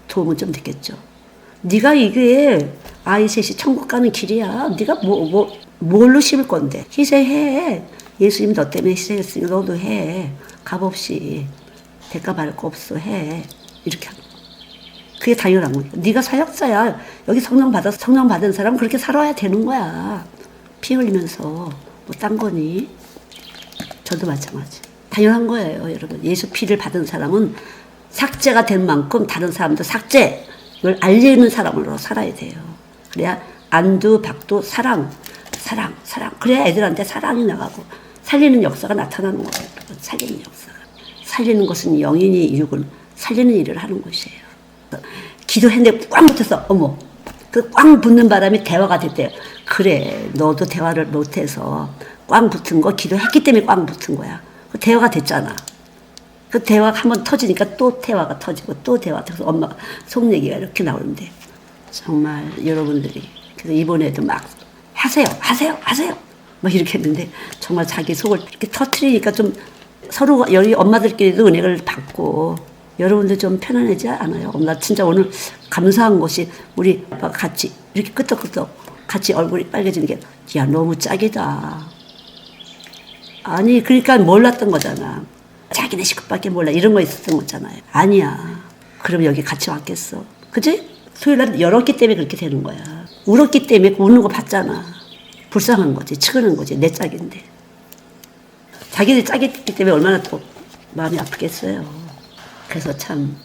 [SPEAKER 1] 도움은 좀 됐겠죠. 네가 이게 아이 셋이 천국 가는 길이야. 네가 뭘로 심을 건데. 희생해. 예수님 너 때문에 희생했으니까 너도 해. 값없이. 대가 받을 거 없어. 해. 이렇게 하는 거예요. 그게 당연한 거예요. 네가 사역자야. 여기 성령 받은 사람은 그렇게 살아야 되는 거야. 피 흘리면서 뭐 딴 거니? 저도 마찬가지. 당연한 거예요, 여러분. 예수 피를 받은 사람은 삭제가 된 만큼 다른 사람도 삭제, 이걸 알리는 사람으로 살아야 돼요. 그래야 안두, 박두, 사랑. 그래야 애들한테 사랑이 나가고 살리는 역사가 나타나는 거예요. 살리는 역사가. 살리는 것은 영인이 육은 살리는 일을 하는 것이에요. 기도했는데 꽝 붙었어. 어머. 그 꽝 붙는 바람에 대화가 됐대요. 그래, 너도 대화를 못해서 꽝 붙은 거 기도했기 때문에 꽝 붙은 거야. 그 대화가 됐잖아. 그 대화가 한번 터지니까 또 대화가 터지고 또 대화가 터져서 엄마가 속 얘기가 이렇게 나오는데 정말 여러분들이 그래서 이번에도 막 하세요. 막 이렇게 했는데 정말 자기 속을 이렇게 터트리니까 좀 서로 여기 엄마들끼리도 은혜를 받고 여러분들 좀 편안하지 않아요? 나 진짜 오늘 감사한 것이 우리 아빠가 같이 이렇게 끄떡끄떡 같이 얼굴이 빨개지는 게 야 너무 짝이다. 아니 그러니까 몰랐던 거잖아. 자기네 식구밖에 몰라 이런 거 있었던 거잖아요. 아니야. 그럼 여기 같이 왔겠어. 그치? 토요일날 열었기 때문에 그렇게 되는 거야. 울었기 때문에 우는 거 봤잖아. 불쌍한 거지. 측은한 거지. 내 짝인데. 자기들 짝이기 때문에 얼마나 또 마음이 아프겠어요. 그래서 참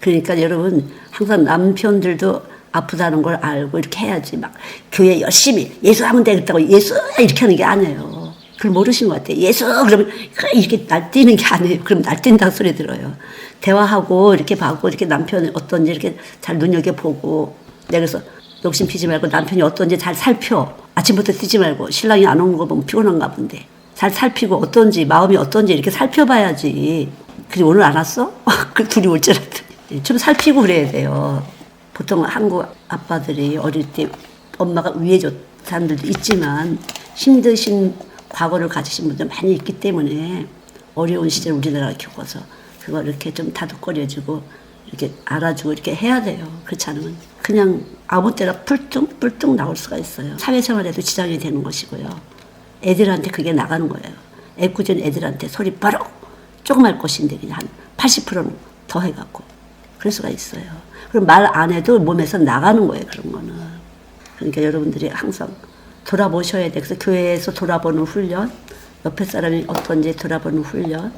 [SPEAKER 1] 그러니까 여러분 항상 남편들도 아프다는 걸 알고 이렇게 해야지 막 교회 열심히 예수하면 되겠다고 예수 이렇게 하는 게 아니에요. 그걸 모르신 것 같아요. 예수 그러면 이렇게 날뛰는 게 아니에요. 그럼 날뛴다는 소리 들어요. 대화하고 이렇게 봐고 이렇게 남편이 어떤지 이렇게 잘 눈여겨보고 내가 그래서 욕심 피지 말고 남편이 어떤지 잘 살펴. 아침부터 뛰지 말고 신랑이 안 오는 거 보면 피곤한가 본데 잘 살피고 어떤지 마음이 어떤지 이렇게 살펴봐야지. 그리고 오늘 안 왔어? 그 둘이 올 줄 알았더니 좀 살피고 그래야 돼요. 보통 한국 아빠들이 어릴 때 엄마가 위해줬 사람들도 있지만 힘드신 과거를 가지신 분들 많이 있기 때문에 어려운 시절 우리나라가 겪어서 그거 이렇게 좀 다독거려주고 이렇게 알아주고 이렇게 해야 돼요. 그렇지 않으면 그냥 아무 때나 뿔뚱 나올 수가 있어요. 사회생활에도 지장이 되는 것이고요. 애들한테 그게 나가는 거예요. 애꿎은 애들한테 소리 바로 조그말 것인데 그냥 한 80%는 더 해갖고 그럴 수가 있어요. 그럼 말 안 해도 몸에서 나가는 거예요. 그런 거는. 그러니까 여러분들이 항상 돌아보셔야 돼. 그래서 교회에서 돌아보는 훈련, 옆에 사람이 어떤지 돌아보는 훈련,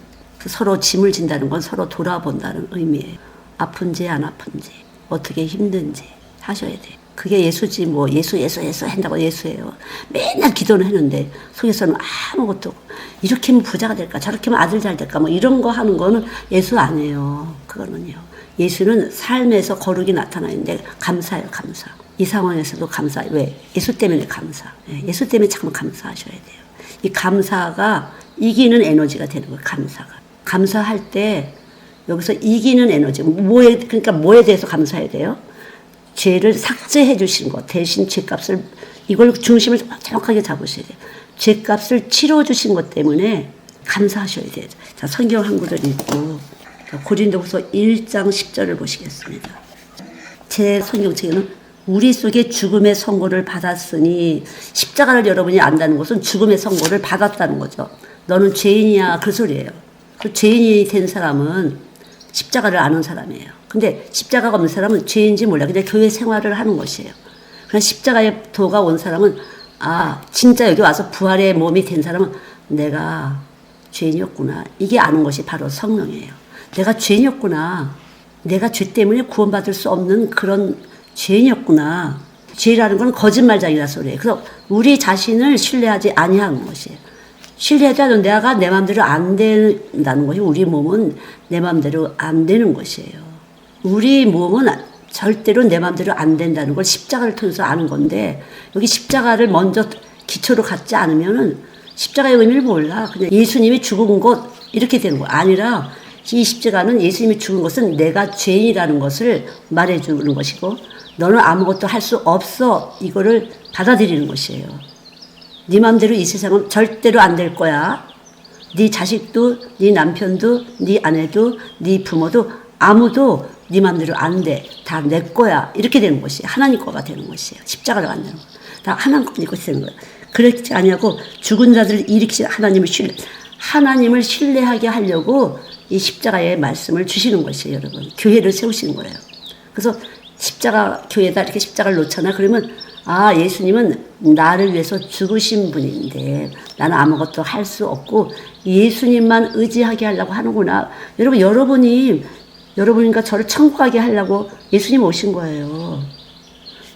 [SPEAKER 1] 서로 짐을 진다는 건 서로 돌아본다는 의미예요. 아픈지 안 아픈지, 어떻게 힘든지 하셔야 돼요. 그게 예수지 뭐 예수 한다고 예수예요. 맨날 기도는 했는데 속에서는 아무것도 이렇게 하면 부자가 될까 저렇게 하면 아들 잘 될까 뭐 이런 거 하는 거는 예수 아니에요. 그거는요. 예수는 삶에서 거룩이 나타나는데 감사해요. 감사. 이 상황에서도 감사. 왜? 예수 때문에 감사. 예수 때문에 참 감사하셔야 돼요. 이 감사가 이기는 에너지가 되는 거예요. 감사가. 감사할 때 여기서 이기는 에너지. 그러니까 뭐에 대해서 감사해야 돼요? 죄를 삭제해 주신 것. 대신 죄값을 이걸 중심을 정확하게 잡으셔야 돼요. 죄값을 치러 주신 것 때문에 감사하셔야 돼요. 자, 성경 한 구절 읽고 고린도후서 1장 10절을 보시겠습니다. 제 성경책에는 우리 속에 죽음의 선고를 받았으니 십자가를 여러분이 안다는 것은 죽음의 선고를 받았다는 거죠. 너는 죄인이야 그 소리예요. 그 죄인이 된 사람은 십자가를 아는 사람이에요. 근데 십자가가 없는 사람은 죄인지 몰라. 그냥 교회 생활을 하는 것이에요. 그냥 십자가의 도가 온 사람은 아 진짜 여기 와서 부활의 몸이 된 사람은 내가 죄인이었구나. 이게 아는 것이 바로 성령이에요. 내가 죄인이었구나. 내가 죄 때문에 구원받을 수 없는 그런 죄인이었구나. 죄라는 건 거짓말장이라 소리예요. 그래서 우리 자신을 신뢰하지 아니하는 것이에요. 신뢰하지 않으면 내가 내 마음대로 안 된다는 것이 우리 몸은 내 마음대로 안 되는 것이에요. 우리 몸은 절대로 내 마음대로 안 된다는 걸 십자가를 통해서 아는 건데 여기 십자가를 먼저 기초로 갖지 않으면은 십자가의 의미를 몰라. 그냥 예수님이 죽은 것 이렇게 되는 거 아니라 이 십자가는 예수님이 죽은 것은 내가 죄인이라는 것을 말해주는 것이고 너는 아무것도 할 수 없어 이거를 받아들이는 것이에요. 네 마음대로 이 세상은 절대로 안 될 거야. 네 자식도 네 남편도 네 아내도 네 부모도 아무도 네 마음대로 안 돼. 다 내 거야. 이렇게 되는 것이 하나님 거가 되는 것이에요. 십자가를 만드는 거. 다 하나님 것이 되는 거예요. 그렇지 아니하고 죽은 자들을 일으키신 하나님을 신뢰하게 하려고 이 십자가의 말씀을 주시는 것이에요. 여러분. 교회를 세우시는 거예요. 그래서 십자가 교회에다 이렇게 십자가를 놓잖아. 그러면 아 예수님은 나를 위해서 죽으신 분인데 나는 아무것도 할 수 없고 예수님만 의지하게 하려고 하는구나. 여러분이니까 저를 천국 가게 하려고 예수님 오신 거예요.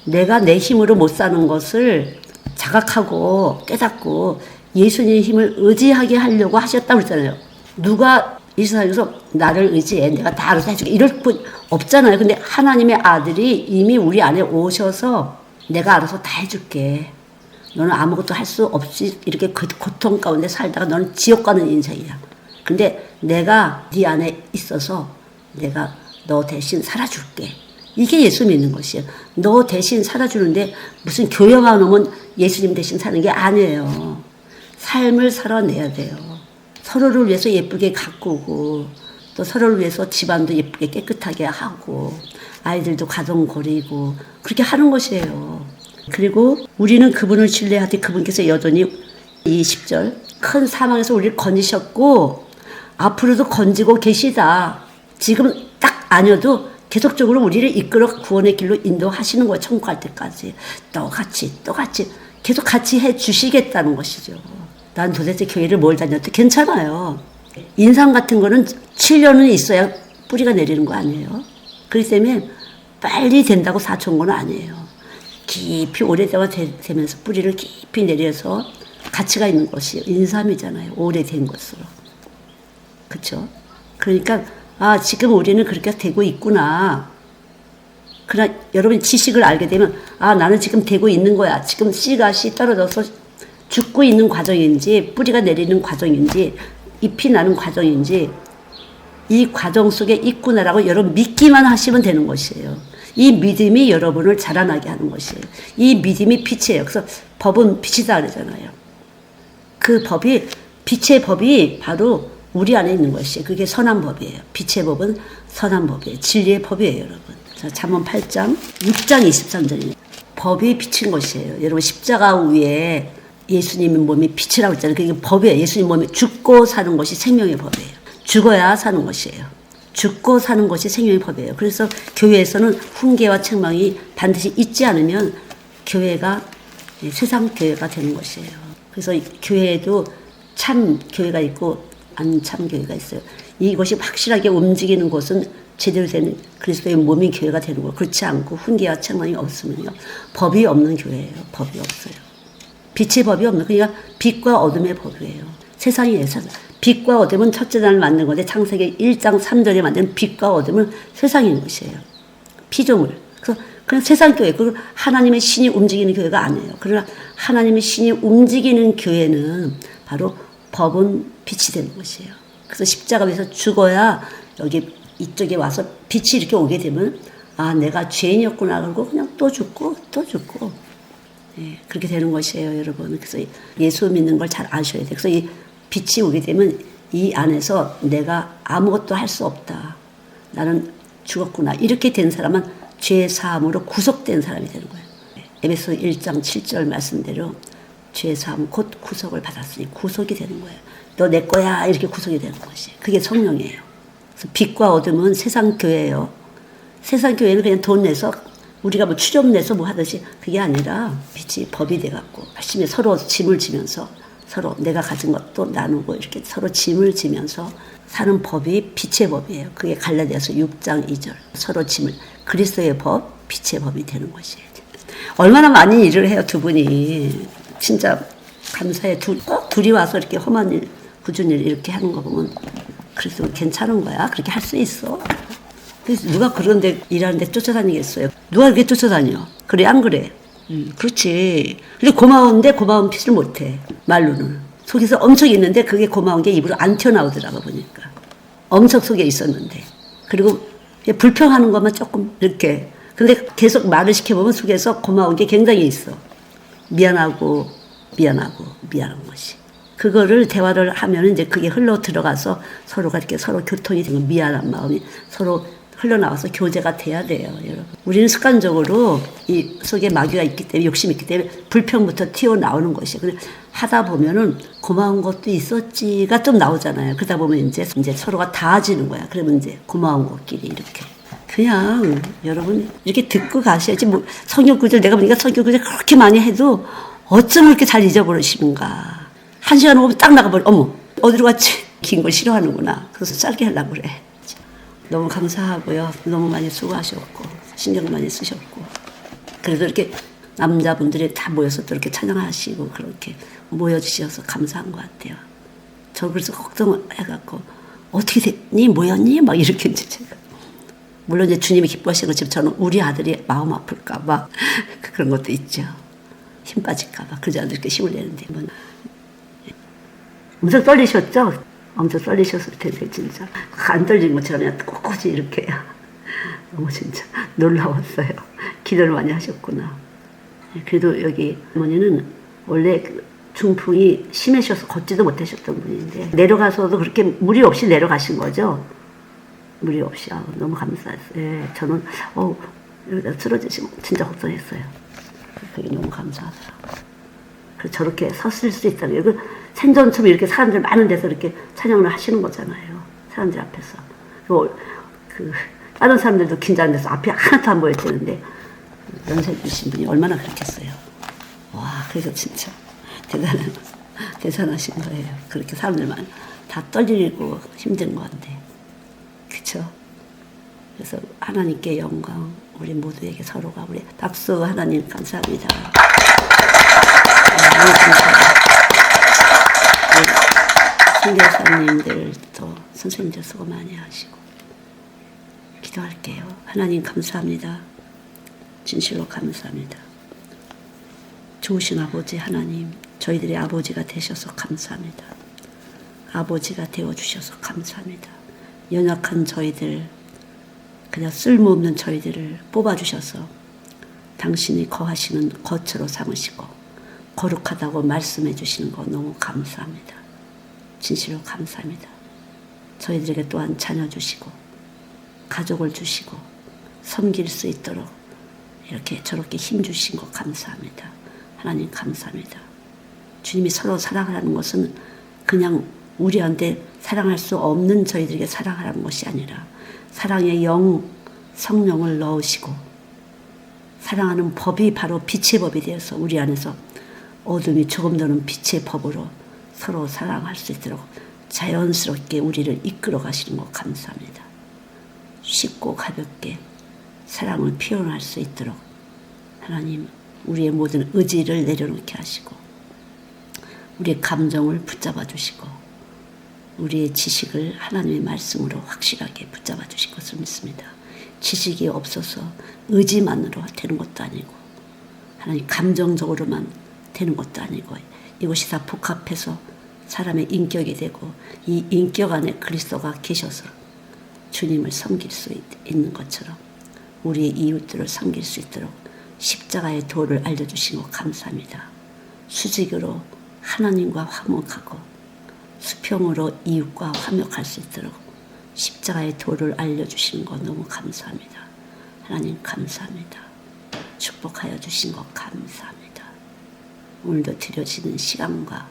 [SPEAKER 1] 내가 내 힘으로 못 사는 것을 자각하고 깨닫고 예수님의 힘을 의지하게 하려고 하셨다고 그랬잖아요. 누가 이 세상에서 나를 의지해 내가 다 알아서 해줄게 이럴 분 없잖아요. 근데 하나님의 아들이 이미 우리 안에 오셔서 내가 알아서 다 해줄게. 너는 아무것도 할 수 없이 이렇게 고통 가운데 살다가 너는 지옥 가는 인생이야. 근데 내가 네 안에 있어서 내가 너 대신 살아줄게. 이게 예수 믿는 것이에요. 너 대신 살아주는데 무슨 교회만 오면 예수님 대신 사는 게 아니에요. 삶을 살아내야 돼요. 서로를 위해서 예쁘게 가꾸고 또 서로를 위해서 집안도 예쁘게 깨끗하게 하고 아이들도 가정거리고 그렇게 하는 것이에요. 그리고 우리는 그분을 신뢰하되 그분께서 여전히 이 10절 큰 사망에서 우리를 건지셨고 앞으로도 건지고 계시다. 지금 딱 아니어도 계속적으로 우리를 이끌어 구원의 길로 인도하시는 거예요. 천국 갈 때까지. 똑같이 계속 같이 해 주시겠다는 것이죠. 난 도대체 교회를 뭘 다녔대? 괜찮아요. 인상 같은 거는 7년은 있어야 뿌리가 내리는 거 아니에요. 그렇기 때문에 빨리 된다고 사촌 건 아니에요. 깊이 오래되면서 뿌리를 깊이 내려서 가치가 있는 것이 인삼이잖아요. 오래된 것으로. 그렇죠? 그러니까 아 지금 우리는 그렇게 되고 있구나. 그러나 여러분 지식을 알게 되면 아 나는 지금 되고 있는 거야. 지금 씨가 떨어져서 죽고 있는 과정인지 뿌리가 내리는 과정인지 잎이 나는 과정인지 이 과정 속에 있구나라고 여러분 믿기만 하시면 되는 것이에요. 이 믿음이 여러분을 자라나게 하는 것이에요. 이 믿음이 빛이에요. 그래서 법은 빛이다 그러잖아요. 그 법이 빛의 법이 바로 우리 안에 있는 것이에요. 그게 선한 법이에요. 빛의 법은 선한 법이에요. 진리의 법이에요, 여러분. 자, 잠언 8장 6장 23절입니다. 법이 빛인 것이에요. 여러분 십자가 위에 예수님의 몸이 빛이라고 했잖아요. 그게 법이에요. 예수님 몸이 죽고 사는 것이 생명의 법이에요. 죽어야 사는 것이에요. 죽고 사는 것이 생명의 법이에요. 그래서 교회에서는 훈계와 책망이 반드시 있지 않으면 교회가 세상 교회가 되는 것이에요. 그래서 교회에도 참 교회가 있고 안 참 교회가 있어요. 이것이 확실하게 움직이는 곳은 제대로 된 그리스도의 몸인 교회가 되는 거예요. 그렇지 않고 훈계와 책망이 없으면요. 법이 없는 교회예요. 법이 없어요. 빛의 법이 없는 그러니까 빛과 어둠의 법이에요. 세상이에요. 빛과 어둠은 첫째 날 만든 건데 창세기 1장 3절에 만든 빛과 어둠은 세상인 것이에요. 피조물. 그래서 그냥 세상 교회, 그리고 하나님의 신이 움직이는 교회가 아니에요. 그러나 하나님의 신이 움직이는 교회는 바로 법은 빛이 되는 것이에요. 그래서 십자가 위에서 죽어야 여기 이쪽에 와서 빛이 이렇게 오게 되면 아 내가 죄인이었구나 그러고 그냥 또 죽고 예, 그렇게 되는 것이에요, 여러분. 그래서 예수 믿는 걸 잘 아셔야 돼요. 그래서 이 빛이 오게 되면 이 안에서 내가 아무것도 할 수 없다. 나는 죽었구나. 이렇게 된 사람은 죄 사함으로 구속된 사람이 되는 거예요. 에베소 1장 7절 말씀대로 죄 사함 곧 구속을 받았으니 구속이 되는 거예요. 너 내 거야 이렇게 구속이 되는 것이. 그게 성령이에요. 그래서 빛과 어둠은 세상 교회예요. 세상 교회는 그냥 돈 내서 우리가 뭐 출연 내서 뭐 하듯이 그게 아니라 빛이 법이 돼갖고 열심히 서로 짐을 지면서 서로 내가 가진 것도 나누고 이렇게 서로 짐을 지면서 사는 법이 빛의 법이에요. 그게 갈라디아서 6장 2절. 서로 짐을 그리스도의 법, 빛의 법이 되는 것이에요. 얼마나 많이 일을 해요, 두 분이. 진짜 감사해. 꼭 둘이 와서 이렇게 험한 일, 굳은 일 이렇게 하는 거 보면 그래서 괜찮은 거야. 그렇게 할 수 있어. 그래서 누가 그런데 일하는데 쫓아다니겠어요? 누가 그렇게 쫓아다녀? 그래 안 그래? 그렇지. 근데 고마운데 고마운 짓을 못해. 말로는. 속에서 엄청 있는데 그게 고마운 게 입으로 안 튀어나오더라고 보니까. 엄석 속에 있었는데. 그리고 불평하는 것만 조금 이렇게. 근데 계속 말을 시켜보면 속에서 고마운 게 굉장히 있어. 미안하고 미안한 것이. 그거를 대화를 하면 이제 그게 흘러 들어가서 서로가 이렇게 서로 교통이 되는 미안한 마음이 서로 흘러나와서 교제가 돼야 돼요, 여러분. 우리는 습관적으로 이 속에 마귀가 있기 때문에, 욕심이 있기 때문에 불평부터 튀어나오는 것이. 근데 하다 보면은 고마운 것도 있었지가 좀 나오잖아요. 그러다 보면 이제 서로가 닿아지는 거야. 그러면 이제 고마운 것끼리 이렇게. 그냥 여러분 이렇게 듣고 가셔야지. 뭐 성경 구절 내가 보니까 성경 구절 그렇게 많이 해도 어쩜 그렇게 잘 잊어버리시는가. 1시간 오면 딱 나가버려. 어머, 어디로 갔지? 긴 걸 싫어하는구나. 그래서 짧게 하려고 그래. 너무 감사하고요. 너무 많이 수고하셨고 신경 많이 쓰셨고. 그래서 이렇게 남자분들이 다 모여서 또 이렇게 찬양하시고 그렇게 모여주셔서 감사한 것 같아요. 저 그래서 걱정해갖고 어떻게 됐니? 뭐였니? 막 이렇게 이제 제가. 물론 이제 주님이 기뻐하시는 거 지금 저는 우리 아들이 마음 아플까봐 그런 것도 있죠. 힘 빠질까봐. 그러지 않으면 이렇게 힘을 내는데. 뭐. 엄청 떨리셨죠? 엄청 떨리셨을 텐데 진짜. 안 떨리는 것처럼 그냥 꼿꼿이 이렇게. 너무 진짜 놀라웠어요. 기도를 많이 하셨구나. 그래도 여기 어머니는 원래 중풍이 심하셔서 걷지도 못하셨던 분인데 내려가서도 그렇게 무리 없이 내려가신 거죠. 무리 없이. 너무 감사했어요. 예, 저는 여기다 쓰러지시면 진짜 걱정했어요. 그게 너무 감사하더라고요. 그래서 저렇게 섰을 수 있다는 게 생전처럼 이렇게 사람들 많은 데서 이렇게 찬양을 하시는 거잖아요. 사람들 앞에서. 다른 사람들도 긴장돼서 앞에 하나도 안 보였는데 연세 드신 분이 얼마나 그렇겠어요. 와, 그래서 진짜 대단하신 거예요. 그렇게 사람들만 다 떨리고 힘든 건데. 그쵸? 그래서 하나님께 영광, 우리 모두에게 서로가 우리 박수. 하나님 감사합니다. 선교사님들도 선생님들 수고 많이 하시고. 기도할게요. 하나님 감사합니다. 진실로 감사합니다. 좋으신 아버지 하나님, 저희들의 아버지가 되셔서 감사합니다. 아버지가 되어주셔서 감사합니다. 연약한 저희들, 그냥 쓸모없는 저희들을 뽑아주셔서 당신이 거하시는 거처로 삼으시고 거룩하다고 말씀해 주시는 거 너무 감사합니다. 진실로 감사합니다. 저희들에게 또한 자녀 주시고 가족을 주시고 섬길 수 있도록 이렇게 저렇게 힘 주신 거 감사합니다. 하나님 감사합니다. 주님이 서로 사랑하라는 것은 그냥 우리한테 사랑할 수 없는 저희들에게 사랑하라는 것이 아니라 사랑의 영, 성령을 넣으시고 사랑하는 법이 바로 빛의 법이 되어서 우리 안에서 어둠이 조금 더는 빛의 법으로 서로 사랑할 수 있도록 자연스럽게 우리를 이끌어 가시는 것 감사합니다. 쉽고 가볍게 사랑을 표현할 수 있도록 하나님 우리의 모든 의지를 내려놓게 하시고 우리의 감정을 붙잡아 주시고 우리의 지식을 하나님의 말씀으로 확실하게 붙잡아 주실 것을 믿습니다. 지식이 없어서 의지만으로 되는 것도 아니고 하나님 감정적으로만 되는 것도 아니고 이것이 다 복합해서 사람의 인격이 되고 이 인격 안에 그리스도가 계셔서 주님을 섬길 수 있는 것처럼 우리의 이웃들을 섬길 수 있도록 십자가의 도를 알려주신 것 감사합니다. 수직으로 하나님과 화목하고 수평으로 이웃과 화목할 수 있도록 십자가의 도를 알려주시는 것 너무 감사합니다. 하나님 감사합니다. 축복하여 주신 것 감사합니다. 오늘도 드려지는 시간과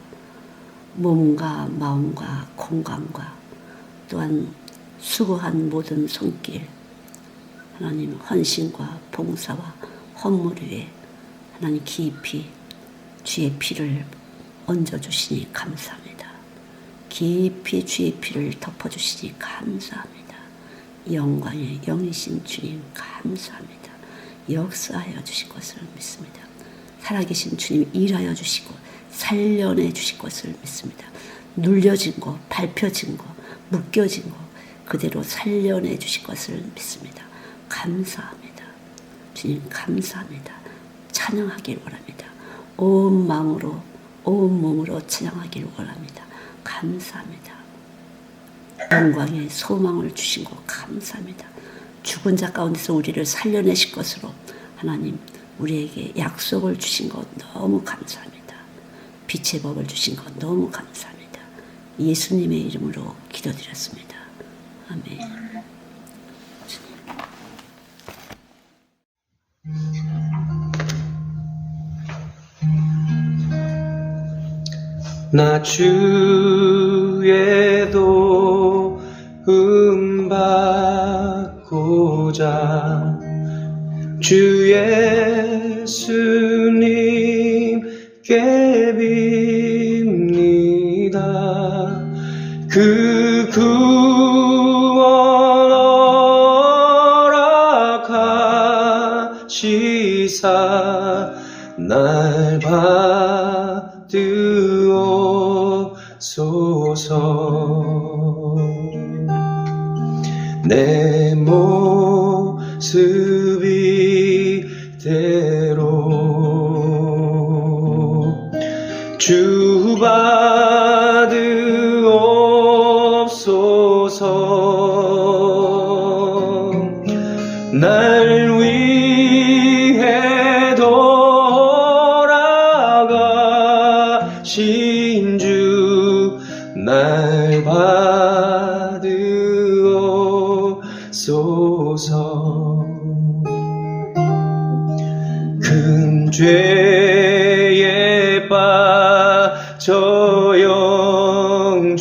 [SPEAKER 1] 몸과 마음과 건강과 또한 수고한 모든 손길 하나님 헌신과 봉사와 헌물 위에 하나님 깊이 주의 피를 얹어주시니 감사합니다. 깊이 주의 피를 덮어주시니 감사합니다. 영광의 영이신 주님 감사합니다. 역사하여 주실 것을 믿습니다. 살아계신 주님 일하여 주시고 살려내 주실 것을 믿습니다. 눌려진 거, 밟혀진 거, 묶여진 거 그대로 살려내 주실 것을 믿습니다. 감사합니다. 주님 감사합니다. 찬양하길 원합니다. 온 마음으로 온 몸으로 찬양하길 원합니다. 감사합니다. 영광의 소망을 주신 것 감사합니다. 죽은 자 가운데서 우리를 살려내실 것으로 하나님 우리에게 약속을 주신 것 너무 감사합니다. 빛의 법을 주신 것 너무 감사합니다. 예수님의 이름으로 기도드렸습니다. 아멘.
[SPEAKER 2] 나 주의 도움 받고자 주 예수님께 빕니다. 그 구원 허락하시사 날 받으옵소서. 내 모습 이대로 주 받으옵소서. 날 위해 돌아가신 주 날 받으옵소서. 큰 죄에 빠져 영죽을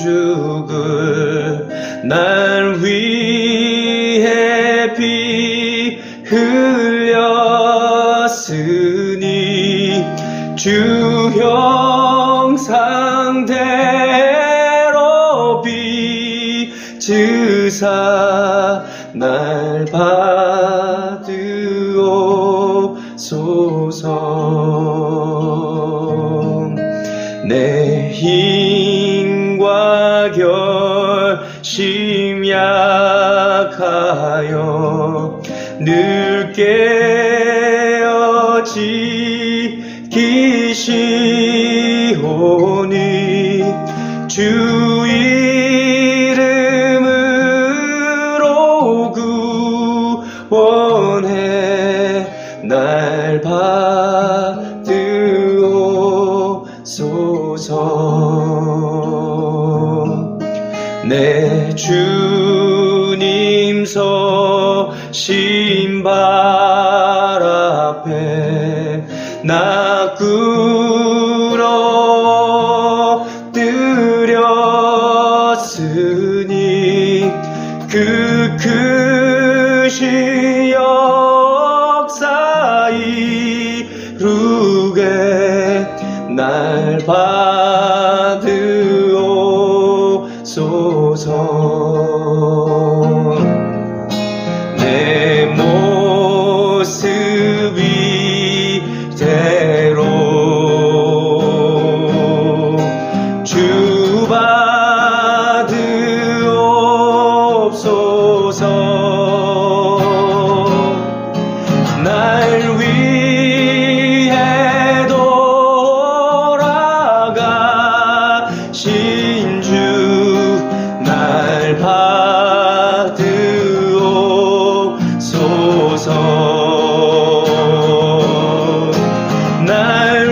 [SPEAKER 2] 날 위해 피 흘렸으니 주 형상대로 빚으사 날 받으옵소서. 내 힘과 결심 약하여 늘 깨어지기시오니 주 이름으로 구원해 날 받으옵소서. 내 주님 서신 발 앞에 나 끌어들였으니 그 크신 역사 이루게 날 받으옵소서. 내 모습 이대로 주 받으옵소서. 날 위해 돌아가신 주 날 받으옵소서. 날